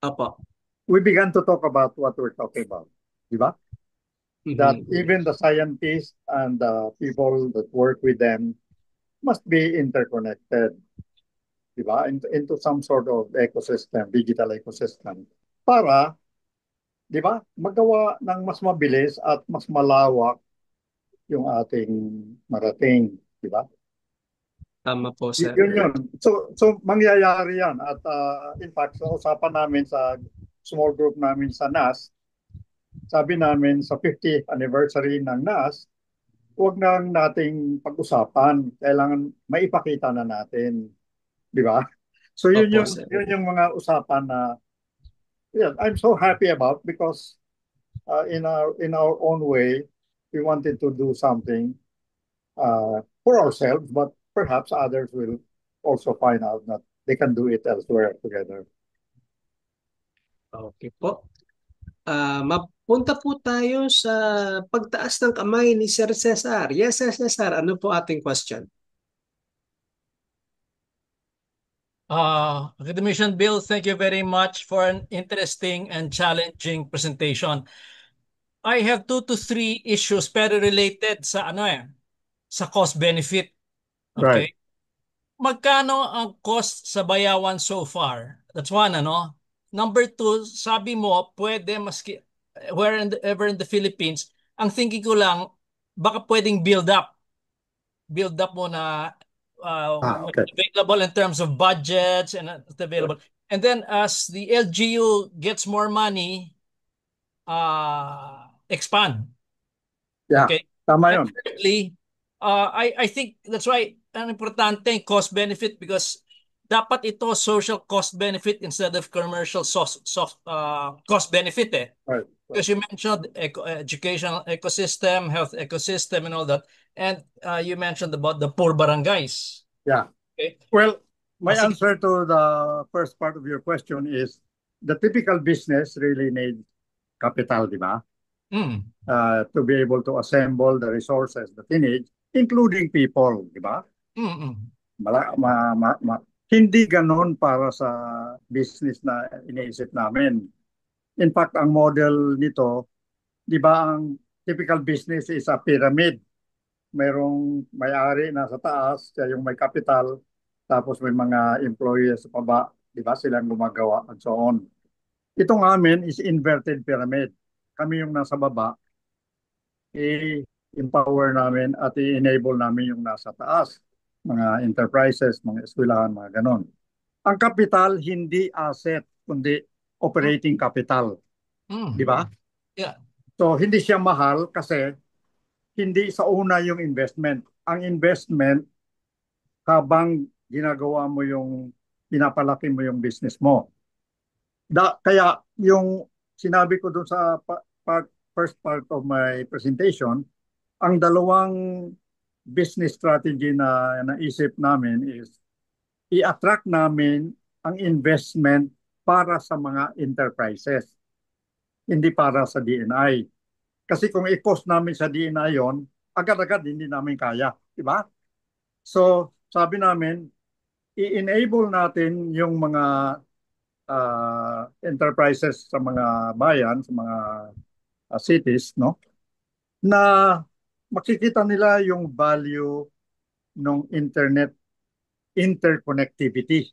Opo. we began to talk about what we're talking about. Di ba? That Mhm. even the scientists and the people that work with them must be interconnected, di ba? Into some sort of ecosystem, digital ecosystem. Para, di ba, magawa ng mas mabilis at mas malawak yung ating marating, di ba? Tama po, sir. Yun yun. So mangyayari yan. At in fact, sa usapan namin sa small group namin sa NAS, sabi namin sa 50th anniversary ng NAS, huwag na nating pag-usapan. Kailangan maipakita na natin. Di ba? So Opo, sir. yun yung mga usapan na yeah, I'm so happy about because in our own way, we wanted to do something for ourselves, but perhaps others will also find out that they can do it elsewhere together. Okay po. Mapunta po tayo sa pagtaas ng kamay ni Sir Cesar. Yes, Sir Cesar. Ano po ating question? Academician Bill, thank you very much for an interesting and challenging presentation. I have 2 to 3 issues pero related sa sa cost benefit. Right. Okay? Magkano ang cost sa Bayawan so far? That's one, ano? Number 2, sabi mo, pwede maski wherever in the Philippines, ang thinking ko lang, baka pwedeng build up. Build up mo na Okay. available in terms of budgets and available. And then as the LGU gets more money, expand. Yeah. Okay. Tama And yun. thirdly, I think that's why an importante yung cost benefit because dapat ito social cost benefit instead of commercial cost benefit eh. Right. Because you mentioned educational ecosystem, health ecosystem, and all that. And you mentioned about the poor barangays. Yeah. Okay. Well, my Sige. answer to the first part of your question is the typical business really needs capital, di ba? Mm. To be able to assemble the resources that they need, including people, di ba? Mm-mm. Hindi ganon para sa business na iniisip namin. In fact, ang model nito, di ba, ang typical business is a pyramid. Mayroong may-ari na sa taas, siya yung may capital, tapos may mga employees sa baba, di ba, silang gumagawa and so on. Itong amin is inverted pyramid. Kami yung nasa baba, i-empower namin at i-enable namin yung nasa taas. Mga enterprises, mga eskwelahan, mga ganon. Ang capital, hindi asset, kundi operating capital. Mm. Di ba? Yeah. So, hindi siya mahal kasi hindi sa una yung investment. Ang investment, habang pinapalaki mo yung business mo. Kaya yung sinabi ko doon sa first part of my presentation, ang dalawang business strategy na naisip namin is i-attract namin ang investment para sa mga enterprises, hindi para sa DNI. Kasi kung i-post namin sa DNI yon, agad-agad hindi namin kaya, di ba? So, sabi namin, i-enable natin yung mga enterprises sa mga bayan, sa mga cities, no? Na makikita nila yung value ng internet interconnectivity.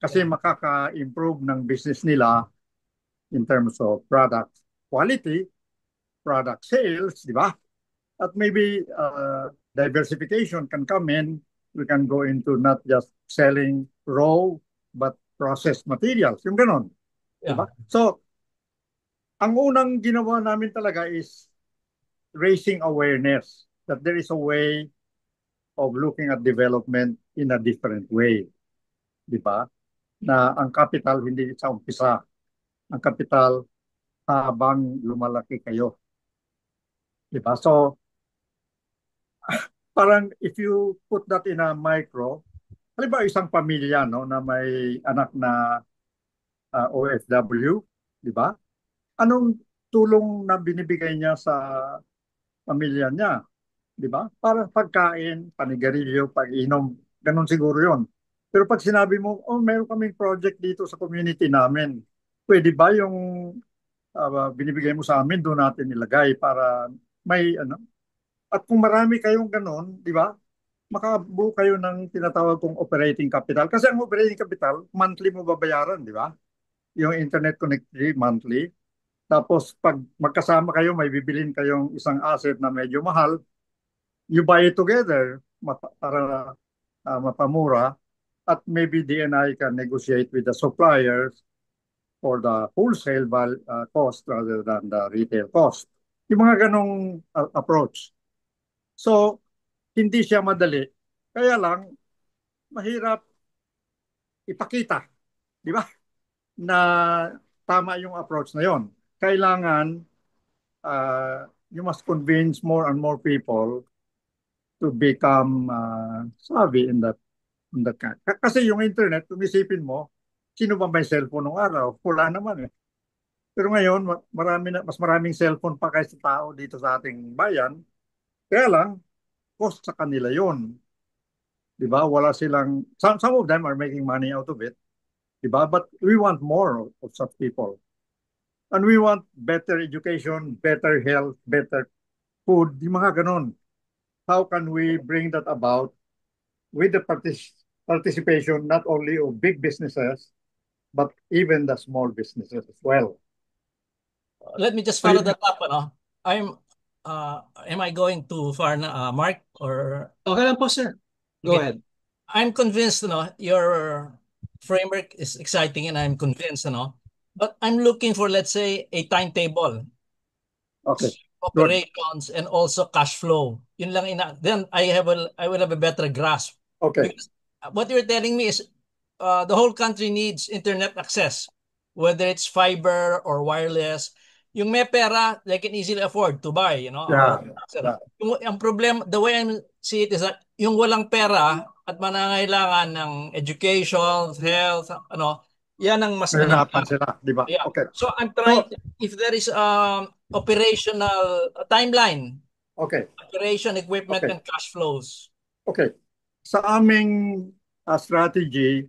Kasi makaka-improve ng business nila in terms of product quality, product sales, di ba? At maybe diversification can come in. We can go into not just selling raw, but processed materials. Yung ganon. Yeah. Diba? So, ang unang ginawa namin talaga is raising awareness that there is a way of looking at development in a different way. Di ba? Na ang capital hindi sa umpisa. Ang capital habang lumalaki kayo. Di ba? So, parang if you put that in a micro, halimbawa isang pamilya no, na may anak na OFW, di ba? Anong tulong na binibigay niya sa pamilya niya? Di ba? Para pagkain, panigarilyo, pag-inom, ganun siguro yon. Pero pag sinabi mo, oh, meron kaming project dito sa community namin, pwede ba yung binibigay mo sa amin, doon natin ilagay para may ano? At kung marami kayong ganun, di ba? Makabuo kayo ng tinatawag kong operating capital. Kasi ang operating capital, monthly mo babayaran, di ba? Yung internet connectivity, monthly. Tapos pag magkasama kayo, may bibilin kayong isang asset na medyo mahal, you buy it together para mapamura, at maybe DNI can negotiate with the suppliers for the wholesale cost rather than the retail cost. Yung mga ganong approach. So, hindi siya madali. Kaya lang, mahirap ipakita, di ba? Na tama yung approach na yon. Kailangan you must convince more and more people to become savvy in that kind. Kasi yung internet, kung isipin mo, sino ba may cellphone nung araw? Wala naman eh. Pero ngayon, mas maraming cellphone pa kaysa tao dito sa ating bayan. Kaya lang, cost sa kanila yon. Di ba? Wala silang, some of them are making money out of it. Di ba? But we want more of such people. And we want better education, better health, better food, yung mga ganun. How can we bring that about with the participation not only of big businesses, but even the small businesses as well? Let me just follow that up. Ano? Am I going too far na, Mark? Or Okay lang po, sir. Go ahead. I'm convinced, your framework is exciting and I'm convinced, but I'm looking for, let's say, a timetable. Okay. Operations and also cash flow. Yun lang then I will have a better grasp. Okay. Because what you're telling me is the whole country needs internet access, whether it's fiber or wireless. Yung may pera, they can easily afford to buy, Yeah. Ang problem, the way I see it is that yung walang pera at manangailangan ng education, health, yan ang mas Nahirapan sila, di ba? Yeah. Okay. So I'm trying if there is operational timeline. Okay. Operation, equipment, Okay. and cash flows. Okay. Sa aming strategy,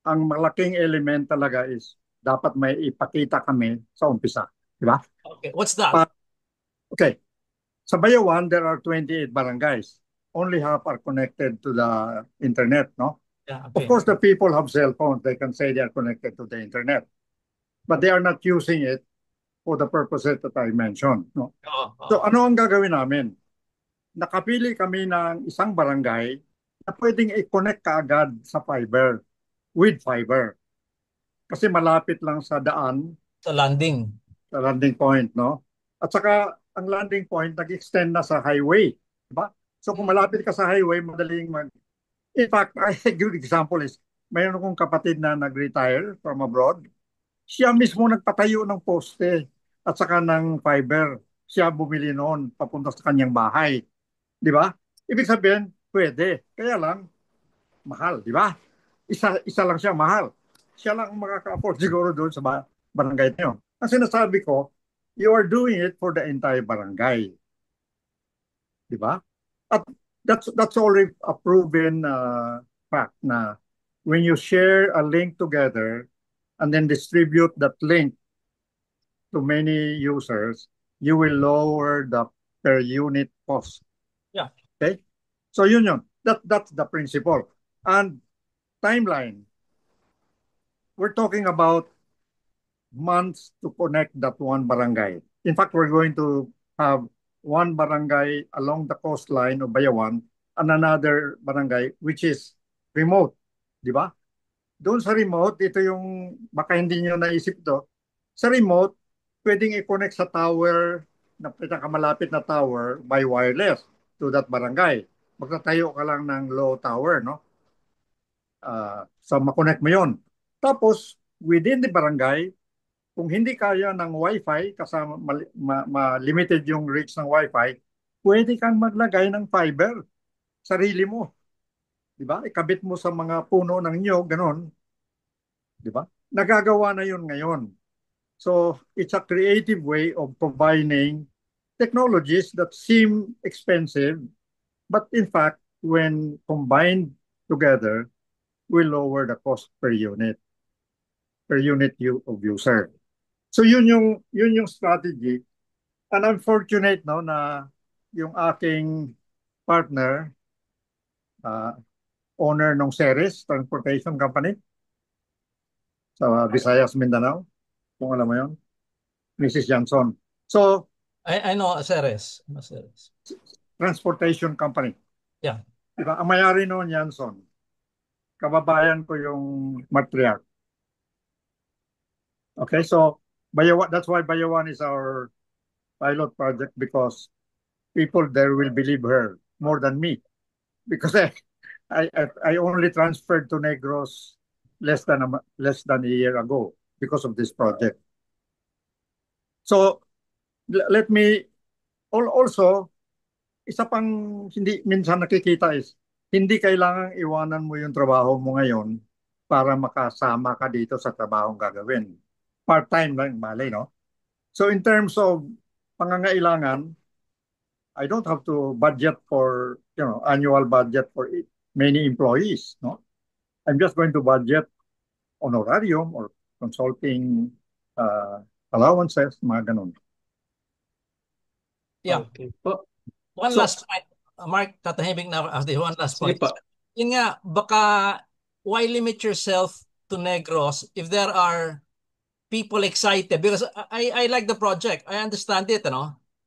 ang malaking element talaga is dapat may ipakita kami sa umpisa. Di ba? Okay. What's that? Okay. Sa Bayawan, there are 28 barangays. Only half are connected to the internet, no? Yeah, Of okay. course, the people have cell phones. They can say they are connected to the internet. But they are not using it for the purposes that I mentioned, no? So ano ang gagawin namin? Nakapili kami ng isang barangay na pwedeng i-connect kaagad sa fiber, with fiber. Kasi malapit lang sa daan, Sa landing. sa landing point, no? At saka, ang landing point nag-extend na sa highway, di ba? So kung malapit ka sa highway, madaling In fact, a good example is, mayroon kong kapatid na nag-retire from abroad. Siya mismo nagpatayo ng poste at saka ng fiber. Siya bumili noon papunta sa kanyang bahay. Di ba? Ibig sabihin, pwede. Kaya lang, mahal. Di ba? Isa lang siya mahal. Siya lang ang makaka-afford siguro doon sa barangay niyo. Ang sinasabi ko, you are doing it for the entire barangay. Di ba? At that's already a proven fact na when you share a link together and then distribute that link to many users, you will lower the per unit cost. Yeah. Okay? So yun. That's the principle. And timeline. We're talking about months to connect that one barangay. In fact, we're going to have one barangay along the coastline of Bayawan and another barangay which is remote. Di ba? Doon sa remote, ito yung baka hindi nyo naisip to. Sa remote, pwedeng i-connect sa tower, na pinakamalapit na tower by wireless to that barangay. Magtatayo ka lang ng low tower, no? So makonect mo yon. Tapos, within the barangay, kung hindi kaya ng Wi-Fi, kasama limited yung reach ng Wi-Fi, pwede kang maglagay ng fiber, sarili mo. Di ba? Ikabit mo sa mga puno ng nyog, ganon. Di ba? Nagagawa na yun ngayon. So, it's a creative way of combining technologies that seem expensive, but in fact, when combined together, will lower the cost per unit of user. So yun yung strategy. And I'm fortunate no na yung aking partner, uh, owner ng Ceres Transportation Company sa Visayas, Mindanao, kung alam mo yun, Mrs. Johnson. So, I know Ceres. transportation company. Yeah. Diba? Ang mayari noon, Johnson. Kababayan ko yung matriarch. Okay, so Bayawan, that's why Bayawan is our pilot project because people there will believe her more than me because I only transferred to Negros less than a year ago because of this project. So let me also isa pang hindi minsan nakikita is hindi kailangang iwanan mo yung trabaho mo ngayon para makasama ka dito sa trabahong gagawin. Part-time lang, malay, no? So in terms of pangangailangan, I don't have to budget for, annual budget for many employees, no? I'm just going to budget honorarium or consulting allowances, mga ganun. Yeah. Okay. One last point. Mark, tatahimik na ako. One last point. Sige po. Yun nga, baka why limit yourself to Negros if there are people excited? Because I like the project. I understand it,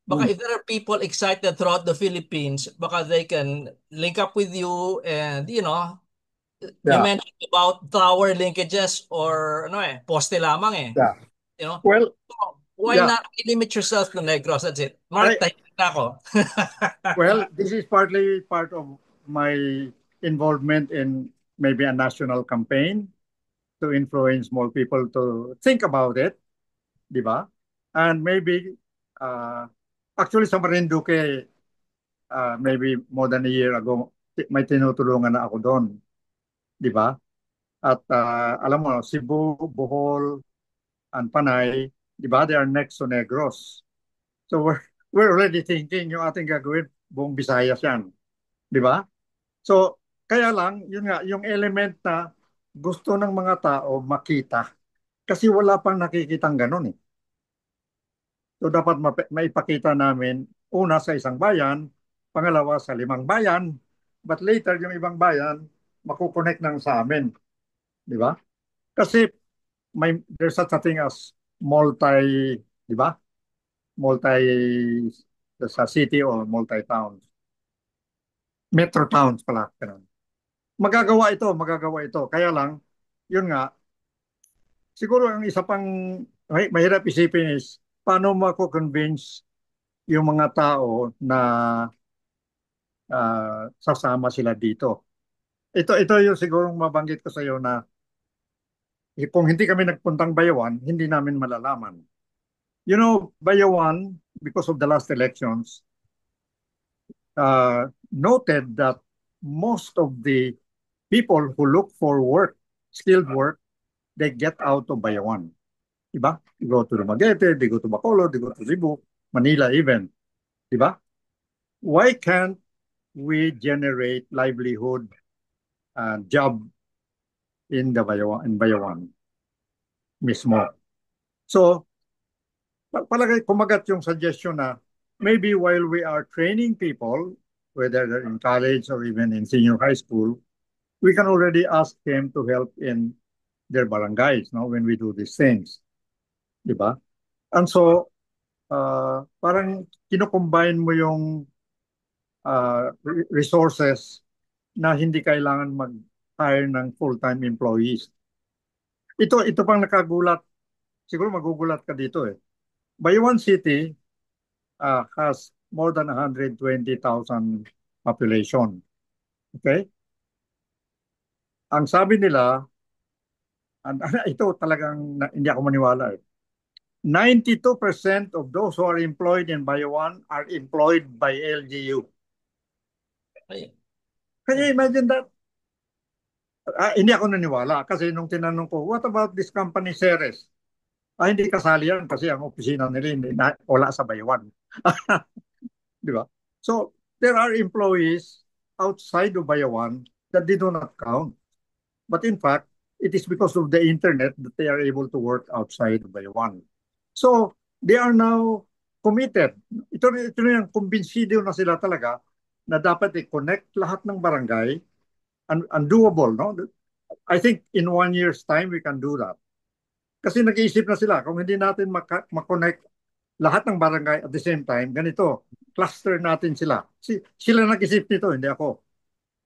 Baka if there are people excited throughout the Philippines, baka they can link up with you and, you mentioned about tower linkages or poste lamang eh. Yeah. Well, why not limit yourself to Negros? That's it. Mark, tahimik na ako. Well, this is partly part of my involvement in maybe a national campaign to influence more people to think about it, di ba? And maybe, actually sa Marinduque, maybe more than a year ago, may tinutulungan na ako doon, di ba? At alam mo, Cebu, Bohol, and Panay, di ba? They are next to Negros. So we're already thinking yung ating gagawin, buong Visayas yan. Di ba? So, kaya lang, yun nga, yung element na gusto ng mga tao makita. Kasi wala pang nakikitang ganun eh. So, dapat maipakita namin, una sa isang bayan, pangalawa sa 5 bayan, but later yung ibang bayan, makukonect ng sa amin. Di ba? Kasi there's such a thing as di ba? Multi sa city or multi-towns. Metro towns pala. Ganun. Magagawa ito. Kaya lang, yun nga, siguro ang isa pang mahirap isipin is, paano mako-convince yung mga tao na sasama sila dito. Ito yung siguro mabanggit ko sa iyo na kung hindi kami nagpuntang Bayawan, hindi namin malalaman. You know, Bayawan, because of the last elections, noted that most of the people who look for work, skilled work, they get out of Bayawan. Diba? They go to Dumaguete, they go to Bacolod, they go to Cebu, Manila even. Diba? Why can't we generate livelihood and job in Bayawan mismo? So, palagay kumagat yung suggestion na maybe while we are training people, whether they're in college or even in senior high school, we can already ask them to help in their barangays, no, when we do these things. Diba? And so, parang kino-combine mo yung resources na hindi kailangan mag-hire ng full-time employees. Ito pang nakagulat, siguro magugulat ka dito eh. Bayawan City has more than 120,000 population. Okay? Ang sabi nila, ito talagang hindi ako maniwala eh. 92% of those who are employed in Bayawan are employed by LGU. Can you imagine that? Hindi ako naniwala kasi nung tinanong ko, what about this company Ceres? Hindi kasali yan kasi ang opisina nila wala sa Bayawan. Di ba? So, there are employees outside of Bayawan that they do not count. But in fact, it is because of the internet that they are able to work outside of Bayawan. So, they are now committed. Ito na yung kumbinsido na sila talaga na dapat i-connect lahat ng barangay and doable, no? I think in 1 year's time, we can do that. Kasi nag-iisip na sila, kung hindi natin makonect lahat ng barangay at the same time, ganito, cluster natin sila. Sila nag-isip nito, hindi ako.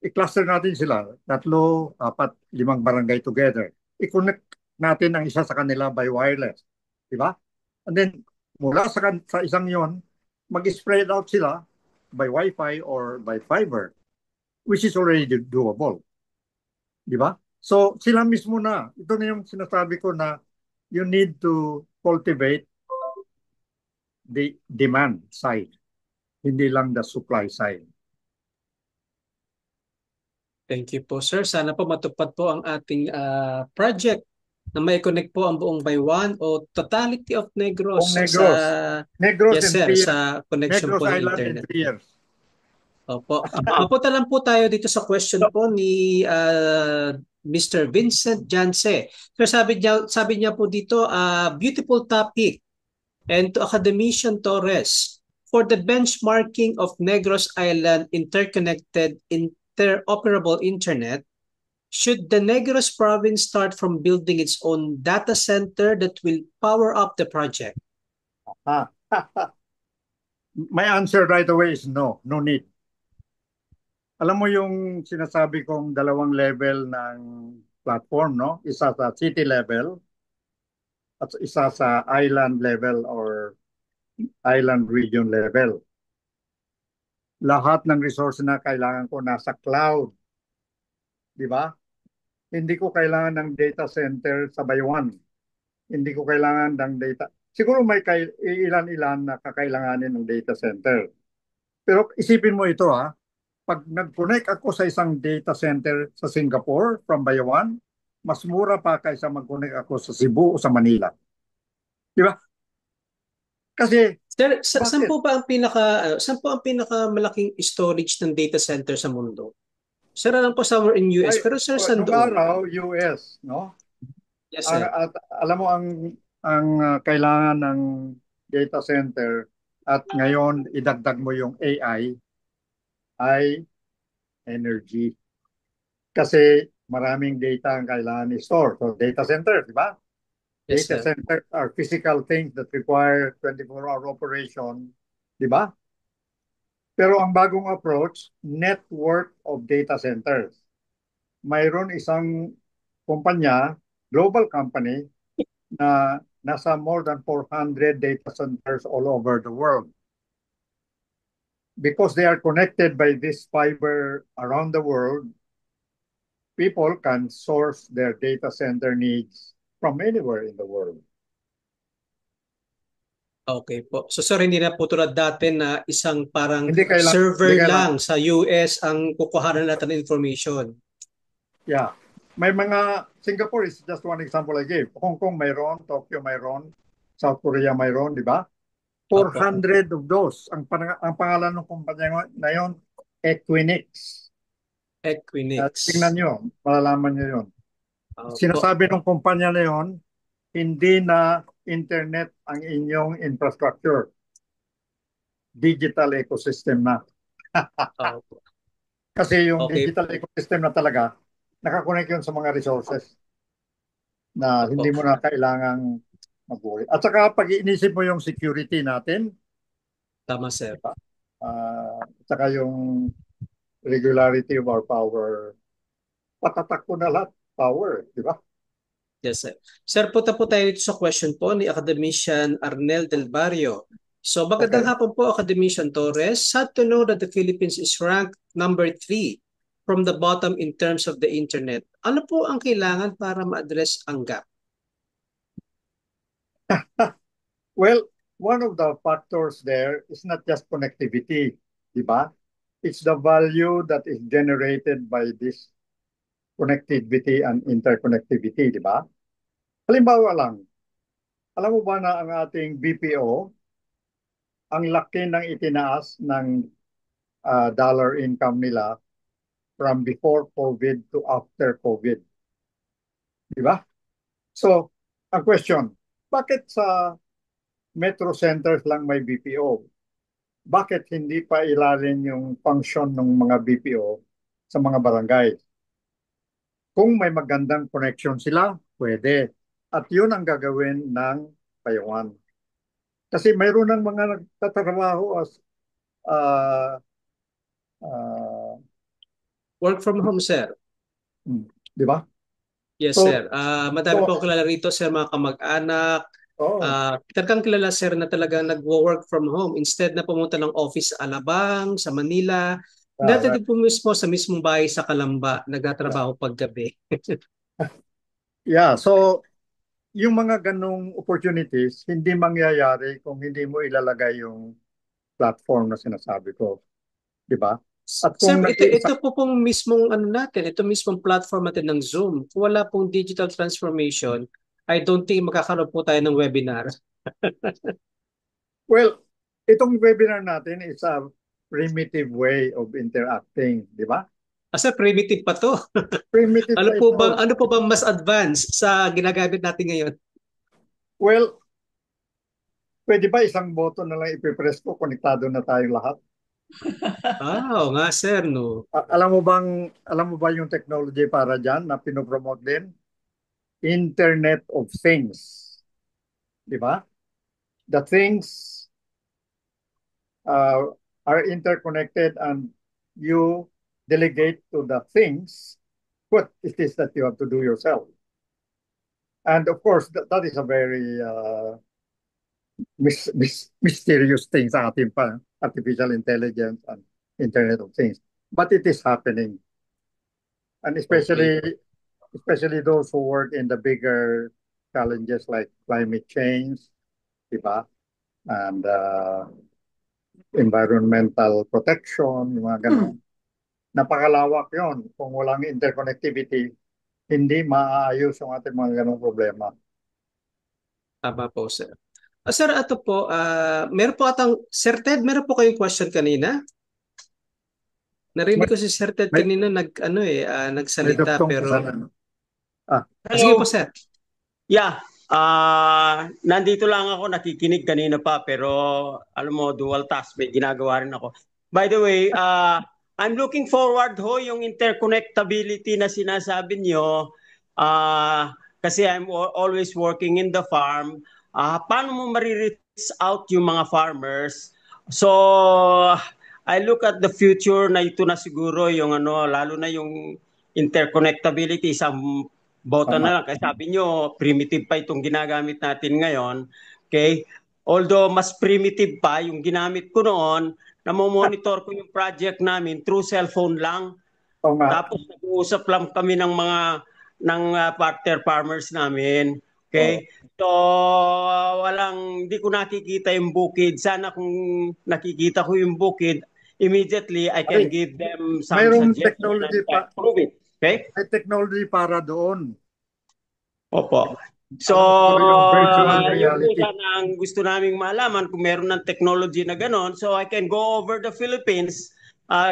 I-cluster natin sila, 3, 4, 5 barangay together. I-connect natin ang isa sa kanila by wireless. Di ba? And then, mula sa isang yon, mag-spread out sila by Wi-Fi or by fiber, which is already doable. Di ba? So, sila mismo na. Ito na yung sinasabi ko na you need to cultivate the demand side, hindi lang the supply side. Thank you po, sir. Sana po matupad po ang ating project na may connect po ang buong Bayawan o totality of Negros, Negros. Negros yes, sir, sa connection Negros po ng Island internet. in 3 years. Opo. Mapunta lang po tayo dito sa question po ni Mr. Vincent Janse. So sabi niya po dito, beautiful topic. And to Academician Torres, for the benchmarking of Negros Island interconnected interoperable internet, should the Negros province start from building its own data center that will power up the project? My answer right away is no need. Alam mo yung sinasabi kong dalawang level ng platform, no? Isa sa city level at isa sa island level or island region level. Lahat ng resource na kailangan ko nasa cloud. Di ba? Hindi ko kailangan ng data center sa Bayawan. Hindi ko kailangan ng data. Siguro may ilan-ilan na kakailanganin ng data center. Pero isipin mo ito pag nag-connect ako sa isang data center sa Singapore from Bayawan, mas mura pa kaysa mag-connect ako sa Cebu o sa Manila. Di ba? Kasi Sir, saan po ang pinakamalaking storage ng data center sa mundo? Sir, alam po somewhere in US, pero sir, saan nung doon? araw, US, no? Yes, sir. At alam mo ang kailangan ng data center at ngayon idagdag mo yung AI ay energy. Kasi maraming data ang kailangan i-store. So data center, di ba? Yes, Data sir. center are physical things that require 24-hour operation, di ba? Pero ang bagong approach, network of data centers. Mayroon isang kumpanya, global company, na nasa more than 400 data centers all over the world. Because they are connected by this fiber around the world, people can source their data center needs from anywhere in the world. Okay po. So sir, hindi na po tulad dati na isang parang Hindi server kailangan. lang sa US ang kukuhanan natin ng information. Yeah. May mga, Singapore is just one example I gave. Hong Kong mayroon, Tokyo mayroon, South Korea mayroon, di ba? 400 of those. Ang pangalan ng kumpanya na yon, Equinix. Equinix. Tingnan nyo, malalaman nyo yun. Sinasabi ng kumpanya na yon, hindi na internet ang inyong infrastructure. Digital ecosystem na. Kasi yung digital ecosystem na talaga, nakakonect yun sa mga resources na hindi mo na kailangang mag-worry. At saka pag inisip mo yung security natin, tama sir. At saka yung regularity of our power, patatak ko na lahat power, di ba? Yes, sir. Sir, punta po tayo dito sa question po ni Academician Arnel Del Barrio. So, magandang hapon po, Academician Torres. Sad to know that the Philippines is ranked number 3 from the bottom in terms of the internet. Ano po ang kailangan para ma-address ang gap? Well, one of the factors there is not just connectivity, di ba? It's the value that is generated by this connectivity and interconnectivity, di ba? Halimbawa lang, alam mo ba na ang ating BPO, ang laki ng itinaas ng dollar income nila from before COVID to after COVID. Di ba? So, ang question, bakit sa metro centers lang may BPO? Bakit hindi pa ilalim yung function ng mga BPO sa mga barangay? Kung may magandang connection sila, pwede. At yun ang gagawin ng Payuan. Kasi mayroon ng mga nagtatrabaho as work from home, sir. Di ba? Yes, sir. Madami po kilala rito, sir, mga kamag-anak. Talagang kilala, sir, na talagang nag-work from home. Instead na pumunta ng office sa Alabang, sa Manila, dati po mismo sa mismong bahay sa Calamba, nagtatrabaho paggabi. Yeah, so yung mga ganong opportunities, hindi mangyayari kung hindi mo ilalagay yung platform na sinasabi ko. Di ba? At kung sir, ito po pong mismong natin, ito mismong platform natin ng Zoom. Kung wala pong digital transformation, I don't think makakaroon po tayo ng webinar. Well, itong webinar natin is a primitive way of interacting, di ba? Sir, primitive pa to. Primitive ano po bang mas advanced sa ginagamit natin ngayon? Well, pwede ba isang button na lang ipipress ko, konektado na tayong lahat? Oo nga, sir, no. Alam mo ba yung technology para dyan na pinopromote din? Internet of Things. Di ba? The things are interconnected and you delegate to the things what it is that you have to do yourself. And of course, that is a very mysterious thing sa ating pa, artificial intelligence and Internet of Things. But it is happening. And especially those who work in the bigger challenges like climate change, diba? And environmental protection, yung mga ganun. Napakalawak yon. Kung walang interconnectivity, hindi maaayos yung ating mga ganung problema. Tama po, sir. Sir, ito po, meron po atang, Sir Ted, meron po kayong question kanina? Narinig ko si Sir Ted kanina nagsalita pero... Sige po, sir. Yeah. Nandito lang ako, nakikinig kanina pa, pero alam mo, dual task, may ginagawa rin ako. By the way, I'm looking forward yung interconnectability na sinasabi nyo, kasi I'm always working in the farm. Paano mo marireach out yung mga farmers? So, I look at the future na ito na siguro yung lalo na yung interconnectability, isang button na lang. Kasi sabi nyo, primitive pa itong ginagamit natin ngayon. Okay? Although mas primitive pa yung ginamit ko noon, namomonitor ko yung project namin through cellphone lang. Tapos nag-uusap lang kami ng partner farmers namin. Okay? So, hindi ko nakikita yung bukid. Sana kung nakikita ko yung bukid, immediately I can Pare, give them some mayroong suggestion technology and prove it. Okay? may technology para doon. Opo. So, Alam mo yung virtual yun po reality. sana ang gusto naming malaman kung meron ng technology na ganon. So, I can go over the Philippines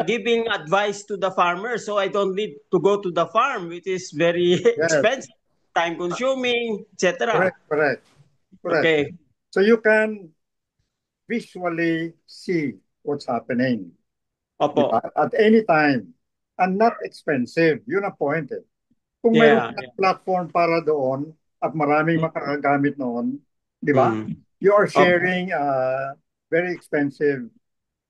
giving advice to the farmers. So, I don't need to go to the farm, which is very Yes, expensive, time-consuming, etc. correct. Okay. So you can visually see what's happening, di Opo. ba? At any time. And not expensive. Yun ang point eh. Kung Yeah. mayroon kang platform para doon at maraming makakagamit noon, di ba? Mm. You are Opo. sharing very expensive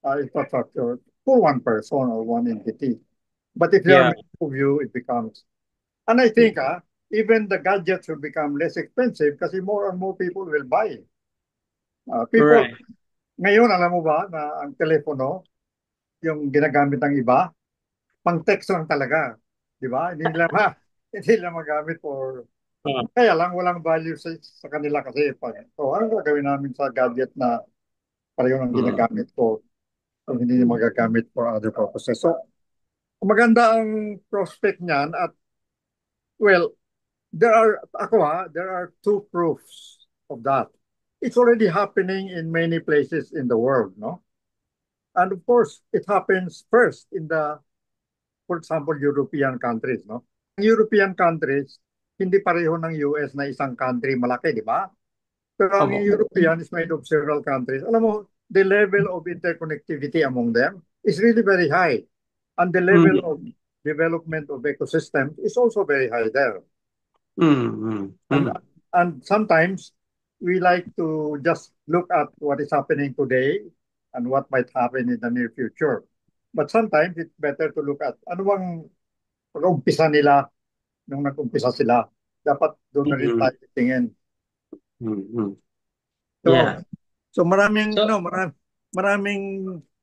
infrastructure for one person or one entity. But if there are Yeah. many of you, it becomes... And I think even the gadgets will become less expensive kasi more and more people will buy. People, Right. ngayon alam mo ba na ang telepono, yung ginagamit ng iba, pang text lang talaga. Di ba? Hindi nila, hindi nila magamit for... Kaya lang, walang value sa kanila kasi. So, ano gagawin namin sa gadget na pareho ng ginagamit ko kung hindi nila magagamit for other purposes? So, maganda ang prospect niyan at, well, there are two proofs of that. It's already happening in many places in the world, no? And of course, it happens first in for example, European countries, no? European countries, hindi pareho ng US na isang country malaki, di ba? Pero ang Opo. European is made of several countries. Alam mo, the level of interconnectivity among them is really very high. And the level of development of ecosystems is also very high there. And sometimes we like to just look at what is happening today and what might happen in the near future. But sometimes it's better to look at ano bang pag-umpisa nila nung nag-umpisa sila. Dapat doon na rin tayo tingin. So, Yeah. so maraming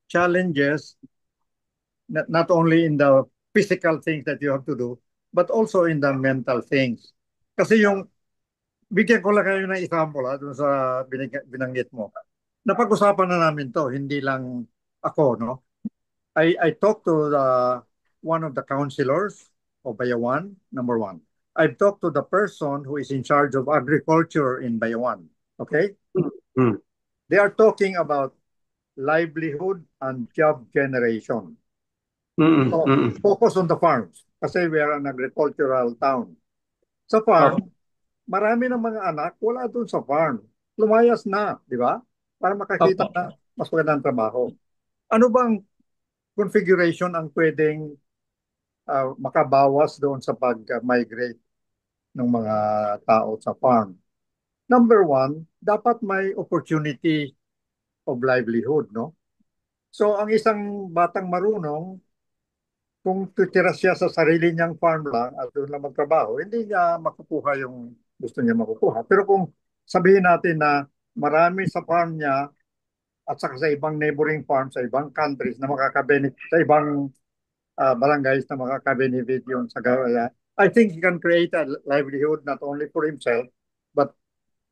challenges, not only in the physical things that you have to do, but also in the mental things. Kasi bigyan ko lang kayo ng example doon sa binanggit mo. Napag-usapan na namin to, hindi lang ako, no? I talked to one of the councilors of Bayawan, number one. I've talked to the person who is in charge of agriculture in Bayawan. Okay? They are talking about livelihood and job generation. So, focus on the farms kasi we are an agricultural town. Sa farm, marami ng mga anak wala doon sa farm. Lumayas na, di ba? Para makakita na mas magandang trabaho. Ano bang configuration ang pwedeng makabawas doon sa pag-migrate ng mga tao sa farm? Number one, dapat may opportunity of livelihood, no? So, ang isang batang marunong, kung tutira siya sa sarili niyang farm lang at doon lang magtrabaho, hindi niya makukuha yung gusto niya makukuha. Pero kung sabihin natin na marami sa farm niya at saka sa ibang neighboring farms, sa ibang countries na makakabenefit, sa ibang barangays na makakabenefit yun sa gawala, I think he can create a livelihood not only for himself, but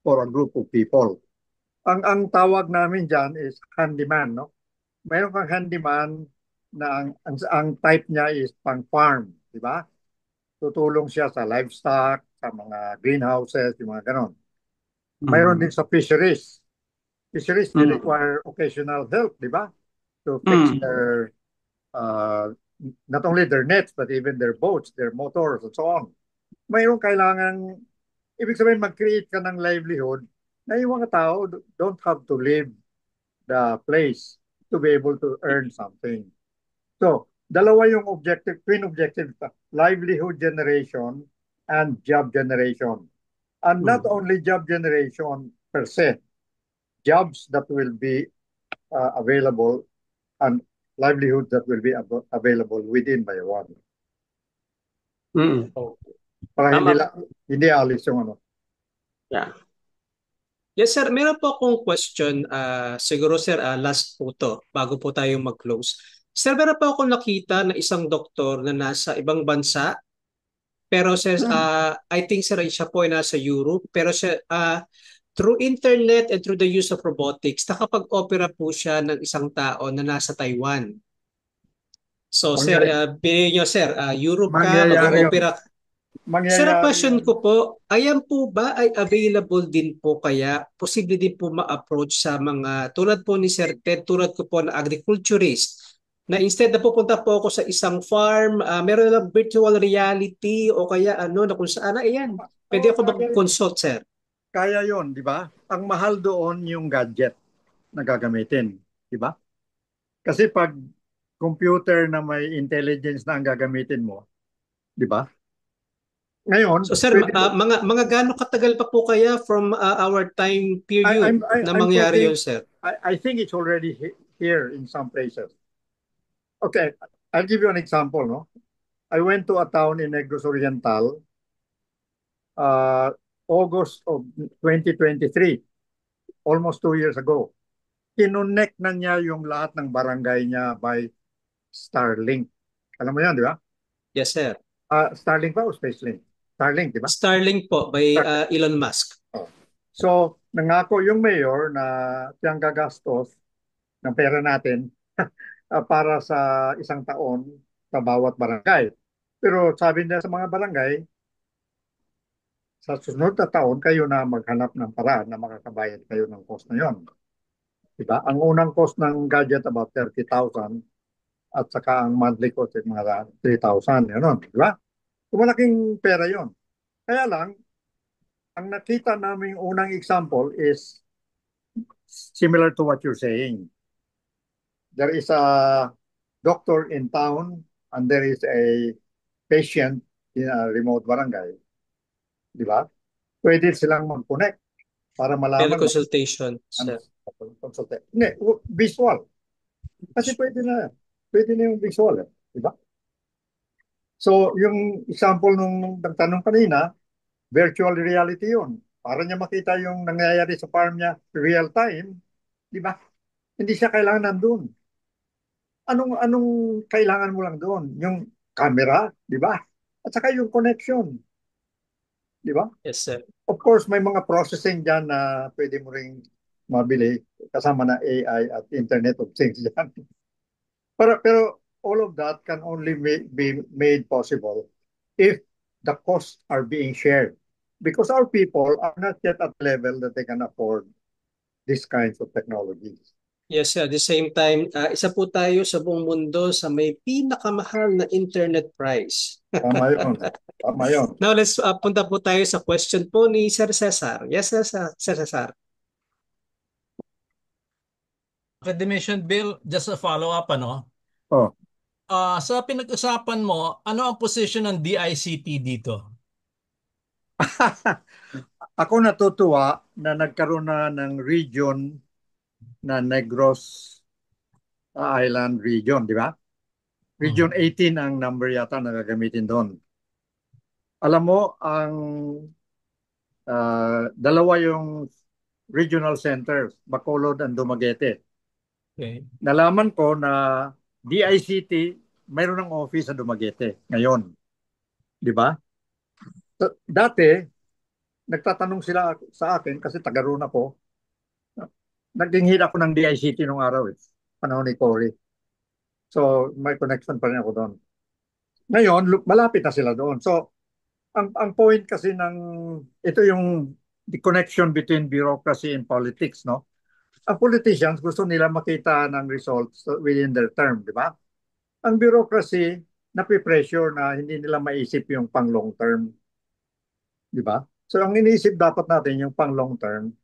for a group of people. Ang tawag namin dyan is handyman, no? Mayroon kang handyman na ang type niya is pang-farm, di ba? Tutulong siya sa livestock, sa mga greenhouses, yung mga ganon. Mayroon din sa fisheries. Fisheries, they require occasional help, di ba? To fix their, not only their nets, but even their boats, their motors, and so on. Mayroon kailangan, ibig sabihin mag-create ka ng livelihood na yung mga tao don't have to leave the place to be able to earn something. So, dalawa yung twin objective, livelihood generation and job generation. And not only job generation per se, jobs that will be available and livelihood that will be available within Bayawan. So, para hindi alis yung ano. Yeah. Yes, sir. Meron po akong question. Siguro, sir, last po to, bago po tayo mag-close. Sir, meron po akong nakita na isang doktor na nasa ibang bansa, Pero sir, I think sir, siya po ay nasa Europe. Pero siya, through internet and through the use of robotics, nakapag-opera po siya ng isang tao na nasa Taiwan. So sir, bilhin nyo sir, Europe ka, Mangyayari yun. mag-opera. Sir, ang Mangyayari question yun. ko po, ayan po ba ay available din po kaya? Posible din po ma-approach sa mga, tulad po ni Sir Ted, tulad ko po na agriculturist, na instead na pupunta po ako sa isang farm, meron lang virtual reality o kaya ano, na kung saan, ayan, pwede ako mag-consult, sir. Kaya yun, di ba? Ang mahal doon yung gadget na gagamitin, di ba? Kasi pag computer na may intelligence na ang gagamitin mo, di ba? Ngayon, So sir, mga gaano katagal pa po kaya from our time period na mangyari yun, sir? I think it's already here in some places. Okay, I'll give you an example, no? I went to a town in Negros Oriental, August of 2023, almost 2 years ago. Kinonect na niya yung lahat ng barangay niya by Starlink. Alam mo yan, di ba? Yes, sir. Starlink ba o SpaceLink? Starlink, di ba? Starlink po by Elon Musk. So, nangako yung mayor na siyang gagastos ng pera natin para sa isang taon sa bawat barangay. Pero sabi niya sa mga barangay, sa susunod na taon, kayo na maghanap ng paraan na makakabayad kayo ng cost na yon. Diba? Ang unang cost ng gadget about 30,000 at saka ang monthly cost ay mga 3,000. Yun, diba? So, malaking pera yon. Kaya lang, ang nakita namin unang example is similar to what you're saying. There is a doctor in town and there is a patient in a remote barangay. Di ba? Pwede silang mag-connect para malaman. Teleconsultation, sir. Hindi, visual. Kasi pwede na yung visual. Di ba? So, yung example nung nagtanong kanina, virtual reality yun. Para niya makita yung nangyayari sa farm niya real time, di ba? Hindi siya kailangan nandun. Anong kailangan mo lang doon? Yung camera, di ba? At saka yung connection, di ba? Yes, sir. Of course, may mga processing dyan na pwede mo ring mabili kasama na AI at Internet of Things dyan. Pero all of that can only be made possible if the costs are being shared. Because our people are not yet at the level that they can afford these kinds of technologies. Yes, sir. At the same time, isa po tayo sa buong mundo sa may pinakamahal na internet price. Tama yun. Tama yun. Now, let's punta po tayo sa question po ni Sir Cesar. Yes, Sir Cesar. Academician Bill, just a follow-up, ano? Oh. Sa pinag-usapan mo, ano ang position ng DICT dito? Ako natutuwa na nagkaroon na ng region na Negros Island Region, di ba? Region 18 ang number yata na gagamitin doon. Alam mo, ang dalawa yung regional centers, Bacolod and Dumaguete. Okay. Nalaman ko na DICT mayroon ng office sa Dumaguete ngayon. Di ba? Dati, nagtatanong sila sa akin kasi taga roon ako. Nagdinghid ako ng DICT nung araw panahon ni Cory. So, may connection pa rin ako doon. Ngayon, malapit na sila doon. So, ang point kasi ito yung the connection between bureaucracy and politics, no? Ang politicians gusto nila makita ng results within their term, di ba? Ang bureaucracy, napipressure na hindi nila maisip yung pang long term. Di ba? So, ang iniisip dapat natin yung pang long term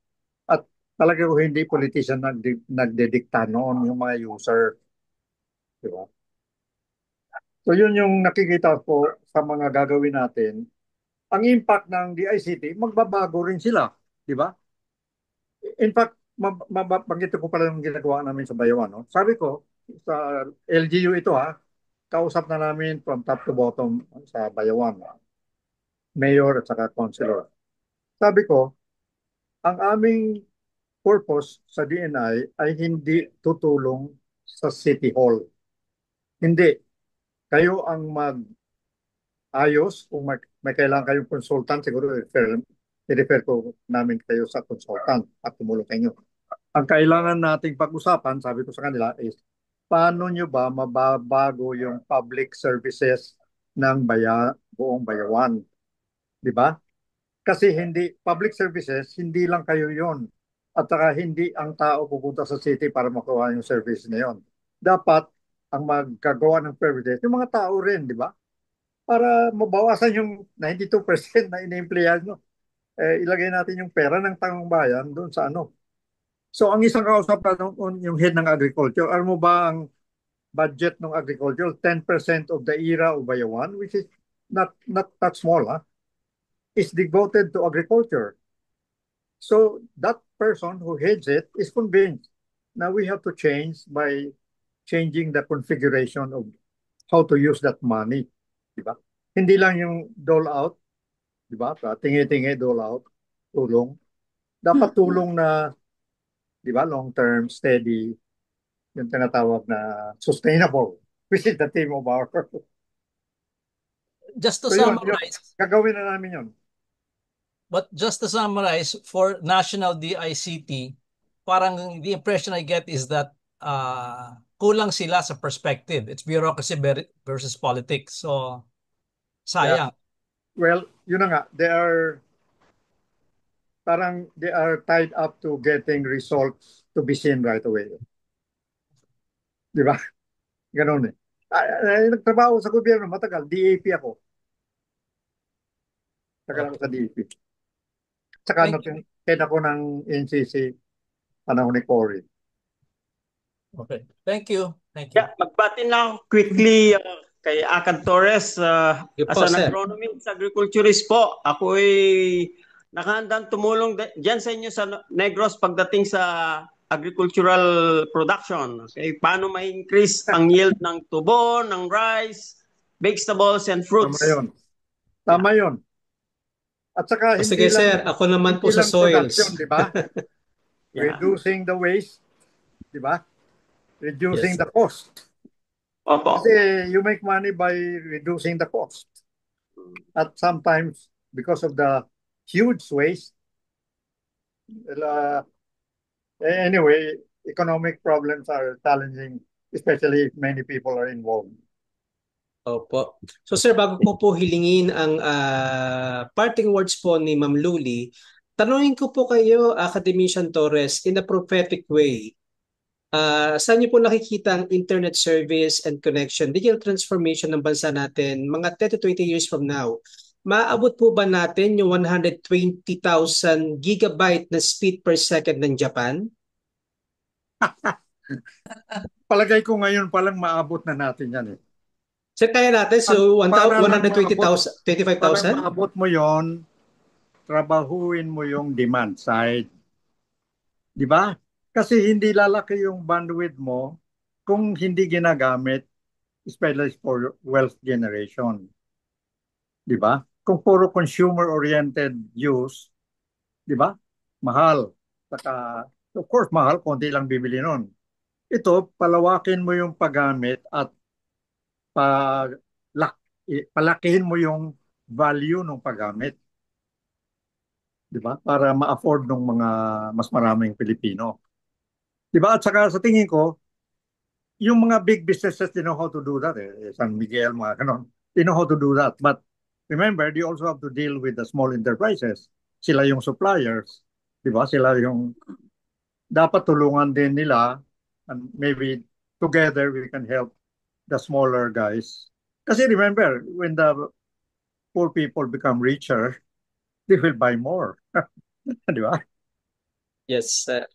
at talaga ko hindi politician nagdedikta noon yung mga user. Di ba? So, yun yung nakikita ko sa mga gagawin natin. Ang impact ng DICT, magbabago rin sila. Di ba? In fact, mabanggit ko pala yung ginagawa namin sa Bayawan. No? Sabi ko, sa LGU ito kausap na namin from top to bottom sa Bayawan. Mayor at saka councilor. Sabi ko, ang aming purpose sa DNI ay hindi tutulong sa City Hall. Hindi. Kayo ang ayos. Kung may kailangan kayong consultant, siguro i-refer ko namin kayo sa consultant at tumulong kayo. Ang kailangan nating pag-usapan, sabi ko sa kanila, is paano nyo ba mababago yung public services ng buong bayawan? Di ba? Kasi public services, hindi lang kayo yon. At saka hindi ang tao pupunta sa city para makuha yung service na yon. Dapat ang magkagawa ng services, yung mga tao rin, di ba? Para mabawasan yung 92% na ini-employan nyo. Ilagay natin yung pera ng taong bayan doon sa ano. So ang isang kausapan yung head ng agriculture, alam mo ba ang budget ng agriculture, 10% of the era of Bayawan, which is not that small, is devoted to agriculture. So that person who heads it is convinced. Now we have to change by changing the configuration of how to use that money. Diba? Hindi lang yung dole out, diba? Tingi-tingi dole out, tulong. Dapat tulong na, diba, long-term, steady, yung tinatawag na sustainable, which is the theme of our. Just to So yun, summarize, gagawin na namin yun. but just to summarize, for national DICT, parang the impression I get is that kulang sila sa perspective. It's bureaucracy versus politics. So, sayang. Well, yun na nga, they are tied up to getting results to be seen right away. Di ba? Ganun eh. Nagtrabaho sa gobyerno, matagal. DAP ako. Tagal ako sa DAP. Tsaka head ako ng NCC, panahon ni Cory. Okay. Thank you. Thank you. Yeah, magbati lang ako quickly kay Akad Torres as an agronomist, agriculturist po. Ako ay nakahandang tumulong dyan sa inyo sa Negros pagdating sa agricultural production. Okay, paano ma-increase ang yield ng tubo, ng rice, vegetables, and fruits. Tama yun. At saka hindi sige, sir, ako naman po sa soils. Di ba? Yeah. Reducing the waste, di ba? Reducing the cost. Opo. Kasi you make money by reducing the cost. At sometimes, because of the huge waste, anyway, economic problems are challenging, especially if many people are involved. Opo. So sir, bago ko po hilingin ang parting words po ni Ma'am Luli, tanungin ko po kayo, Academician Torres, in a prophetic way. Saan niyo po nakikita ang internet service and connection, digital transformation ng bansa natin mga 10 to 20 years from now? Maaabot po ba natin yung 120,000 gigabyte na speed per second ng Japan? Palagay ko ngayon palang maabot na natin yan eh. So kaya natin, so 120,000, 25,000? Para maabot mo yon, trabahuin mo yung demand side. Di ba? Kasi hindi lalaki yung bandwidth mo kung hindi ginagamit, especially for wealth generation. Di ba? Kung puro consumer-oriented use, di ba? Mahal. Saka, of course, mahal, konti lang bibili nun. Ito, palawakin mo yung paggamit at palakihin mo yung value ng paggamit. Di ba? Para ma-afford ng mga mas maraming Pilipino. Di ba? At saka sa tingin ko, yung mga big businesses, they know how to do that. San Miguel, mga ganon. They know how to do that. But remember, they also have to deal with the small enterprises. Sila yung suppliers. Di ba? Sila yung dapat tulungan din nila, and maybe together we can help the smaller guys. Kasi remember, when the poor people become richer, they will buy more. Di ba? Yes, sir.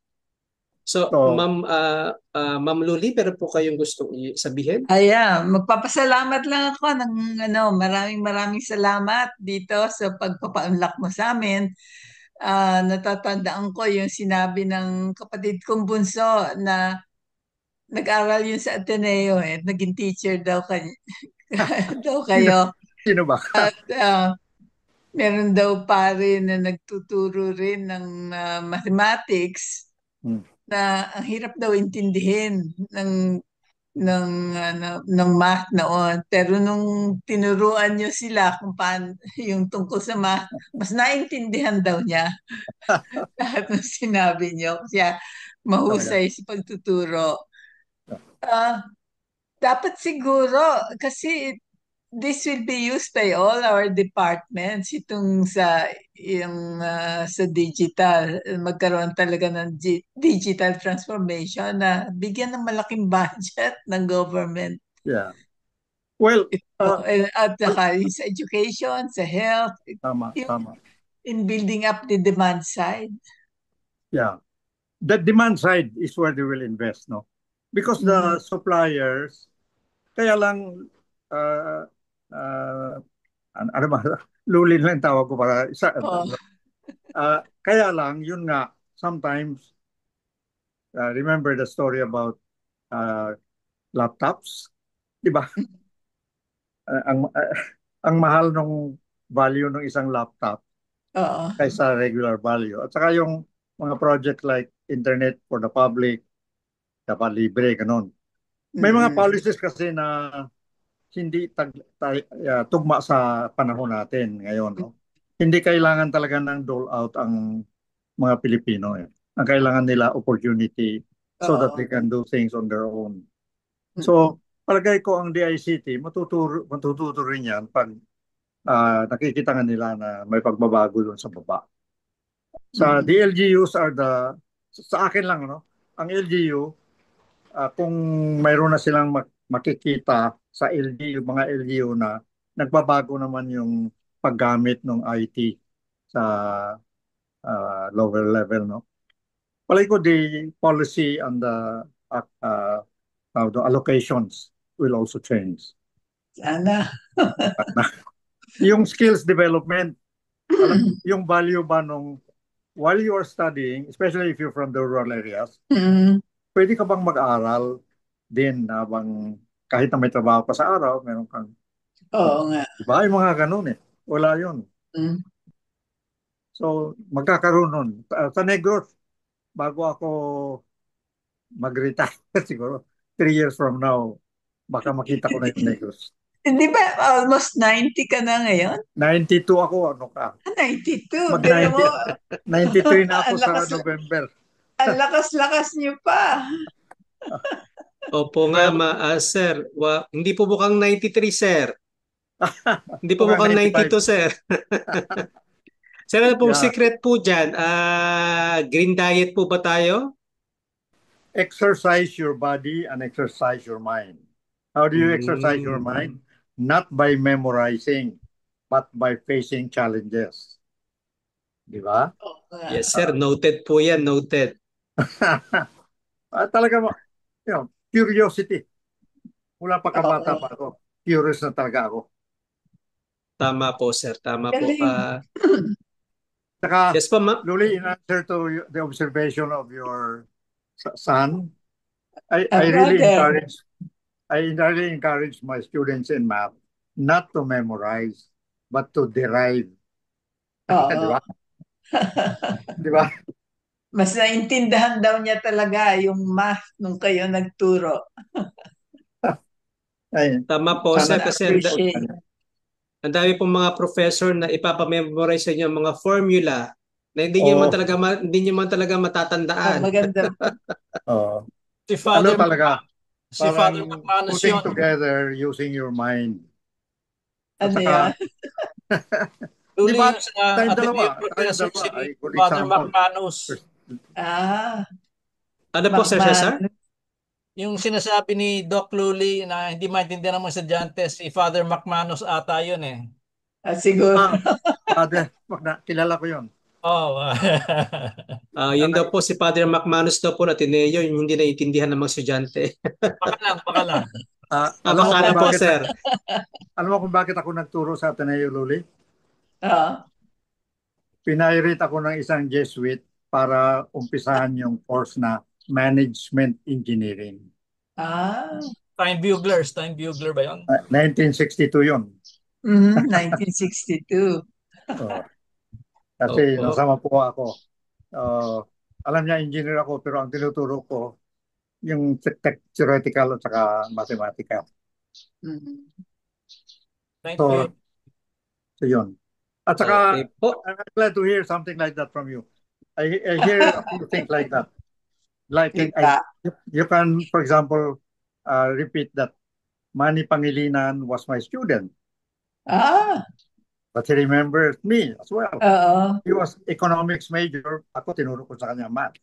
So Ma'am Luli, pero po kayong gustong sabihin? Magpapasalamat lang ako ng maraming salamat dito sa pagpapaunlak mo sa amin. Natatandaan ko yung sinabi ng kapatid kong bunso na nag-aral yun sa Ateneo naging teacher daw kayo. Sino ba? At meron daw pare na nagtuturo rin ng mathematics na ang hirap daw intindihin ng ng math noon. Pero nung tinuruan niyo sila kung paano yung tungkol sa math, mas naintindihan daw niya lahat ng sinabi niyo. Kaya Talaga. mahusay sa pagtuturo. Ah, dapat siguro kasi this will be used by all our departments itong sa digital, magkaroon talaga ng digital transformation na bigyan ng malaking budget ng government. Yeah. Well, At saka sa education, sa health, tama. in building up the demand side. Yeah. The demand side is where they will invest, no? Because the suppliers, kaya lang, ano ba, lulin lang tawag ko para isa. Oh. Kaya lang, yun nga, sometimes, remember the story about laptops, di ba? Ang mahal ng value ng isang laptop kaysa regular value. At saka yung mga project like internet for the public, dapat libre, ganun. May mga policies kasi na hindi tugma sa panahon natin ngayon. No? Hindi kailangan talaga ng dole out ang mga Pilipino. Eh. Ang kailangan nila opportunity so that they can do things on their own. So, palagay ko ang DICT, matututo rin yan pag nakikita nga nila na may pagbabago doon sa baba. The LGUs are sa akin lang, no? Ang LGU, kung mayroon na silang makikita sa LGU, mga LGU na nagbabago naman yung paggamit ng IT sa lower level, no? Palagi ko the policy and the allocations will also change. Sana. Yung skills development, yung value ba nung while you are studying, especially if you're from the rural areas, pwede ka bang mag-aral din habang kahit na may trabaho pa sa araw, meron kang... Oo nga. Diba? Yung mga ganun eh. Wala yun. So, magkakaroon nun. Sa Negros, bago ako mag-retire siguro, 3 years from now, baka makita ko na yung Negros. Di ba almost 90 ka na ngayon? 92 ako, ano ka? 92. Mag-90. 93 na ako sa November. Ang lakas-lakas niyo pa. Opo nga, sir. Hindi po mukhang 93, sir. Hindi po mukhang 92, sir. Sir, ano pong secret po dyan? Green diet po ba tayo? Exercise your body and exercise your mind. How do you exercise your mind? Not by memorizing, but by facing challenges. Di ba? Yes, sir. Noted po yan. Noted. Talaga, curiosity. Mula pagkabata pa ako. Curious na talaga ako. Tama po, sir. Tama po. Saka, yes, Luli, in answer to the observation of your son, I really encourage my students in math not to memorize, but to derive. Di ba? Di ba? Mas naintindahan daw niya talaga yung math nung kayo nagturo. Tama po, sir. Kasi ang dami pong mga professor na ipapamemorize sa inyo mga formula na hindi niyo man talaga matatandaan. Maganda. Si Father McManus putting together using your mind. Ano yan? Diba, tayong dalawa, Father McManus. Ano po, Sir Cesar? Yung sinasabi ni Doc Luli na hindi maintindihan ng mga estudyante, si Father McManus ata yun eh. Siguro. Father, kilala ko yun. Yun daw po si Father McManus daw po na Ateneo, yung hindi naiintindihan ng mga estudyante. Baka lang. Baka po, sir. Alam mo kung bakit ako nagturo sa Ateneo, Luli? Pinairit ako ng isang Jesuit para umpisahan yung course na Management Engineering. Time Bugler ba yun? 1962 yun. 1962. Kasi nasama po ako. Alam niya, engineer ako, pero ang tinuturo ko, yung theoretical at saka mathematical. Mhm. Thank So, you. so yun. At Okay saka, po. I'm glad to hear something like that from you. I hear a few things like that. Like Yeah. you can, for example, repeat that Manny Pangilinan was my student, Ah, but he remembers me as well. oo. He was economics major. Ako tinuro ko sa kanya math.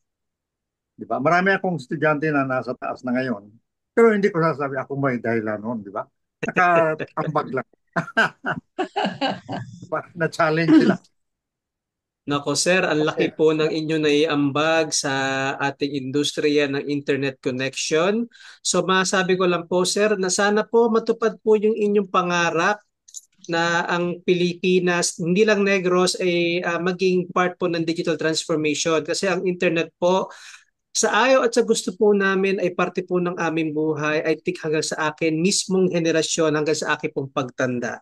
Di ba? Marami akong estudyante na nasa taas na ngayon. Pero hindi ko sasabi ako may dahilan noon, di ba? Nakatambag lang. Na-challenge sila. Nako sir, ang laki po ng inyo naiambag sa ating industriya ng internet connection. So masabi ko lang po sir na sana po matupad po yung inyong pangarap na ang Pilipinas, hindi lang Negros, ay maging part po ng digital transformation. Kasi ang internet po, sa ayaw at sa gusto po namin ay parte po ng aming buhay, I think hanggang sa akin, mismong henerasyon hanggang sa aking pong pagtanda.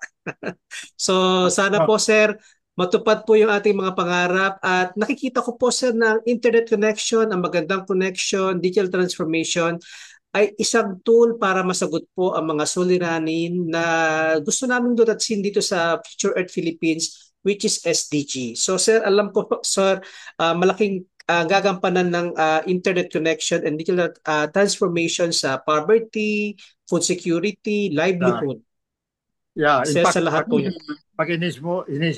So sana po sir, matupad po yung ating mga pangarap at nakikita ko po sir ng internet connection, ang magandang connection, digital transformation ay isang tool para masagot po ang mga suliranin na gusto namin doon dito sa Future Earth Philippines, which is SDG. So sir, alam ko sir, malaking gagampanan ng internet connection and digital transformation sa poverty, food security, livelihood. Yeah, in fact, Sa lahat po yun. pag inisip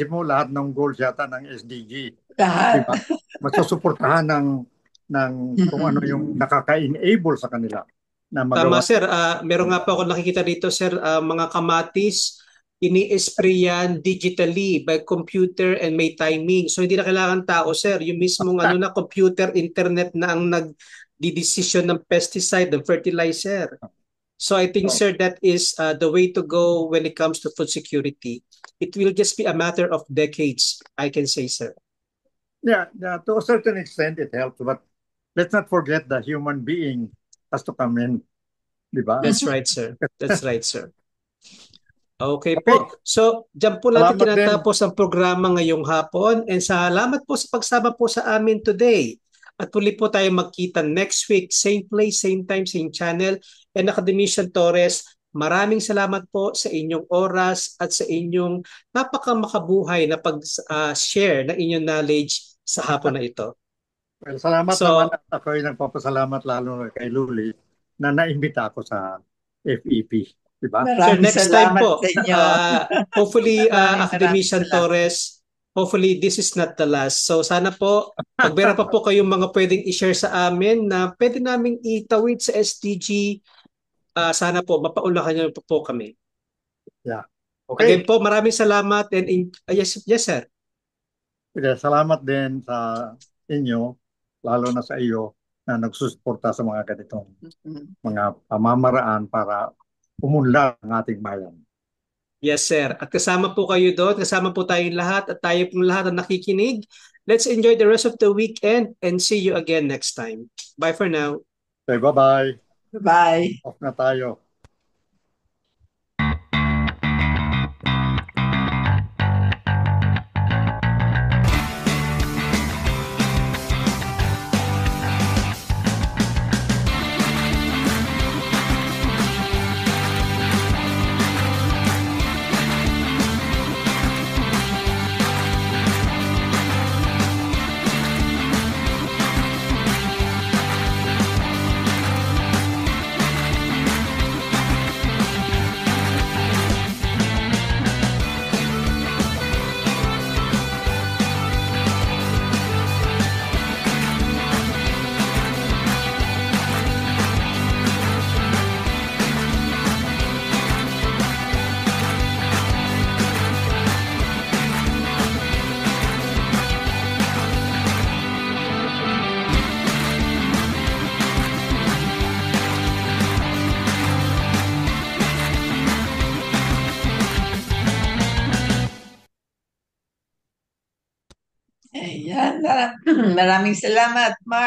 mo lahat ng goals yata ng SDG, Lahat. diba? Masusuportahan ng kung ano yung nakaka-enable sa kanila na Tama magawa. sir, meron nga po ako nakikita dito sir, mga kamatis, ini-spray yan digitally by computer and may timing. So hindi na kailangan tao sir, yung mismong ano na computer, internet na ang nagdidesisyon ng pesticide, ng fertilizer. So I think sir that is the way to go when it comes to food security. It will just be a matter of decades, I can say sir. Yeah, to a certain extent it helps, but let's not forget the human being has to come in, di ba? That's right sir. That's right sir. Okay po. So, dyan po natin Salamat din. tinatapos ang programa ngayong hapon and salamat po sa pagsama po sa amin today. At muli po tayo magkita next week, same place, same time, same channel. And Academician Torres, maraming salamat po sa inyong oras at sa inyong napakamakabuhay na pag-share ng inyong knowledge sa hapon na ito. Well, salamat So, naman at ako ay nagpapasalamat lalo kay Luli na naimbita ako sa FEP. Diba? sir, Maraming next time salamat po, sa inyo. hopefully, Maraming Academician salamat. Torres, hopefully this is not the last. So sana po, pag meron pa po kayong mga pwedeng i-share sa amin na pwede naming itawid sa SDG, sana po, mapaulakan niyo po kami. Yeah. Again Okay. po, maraming salamat and yes sir. Sige, salamat din sa inyo, lalo na sa iyo na nagsusuporta sa mga ganitong mga pamamaraan para umunlad ang ating bayan. Yes sir. At kasama po kayo doon, kasama po tayong lahat at tayo pong lahat ang nakikinig. Let's enjoy the rest of the weekend and see you again next time. Bye for now. Okay, bye-bye. Bye. Off na tayo. Ayan. Maraming salamat, Mark.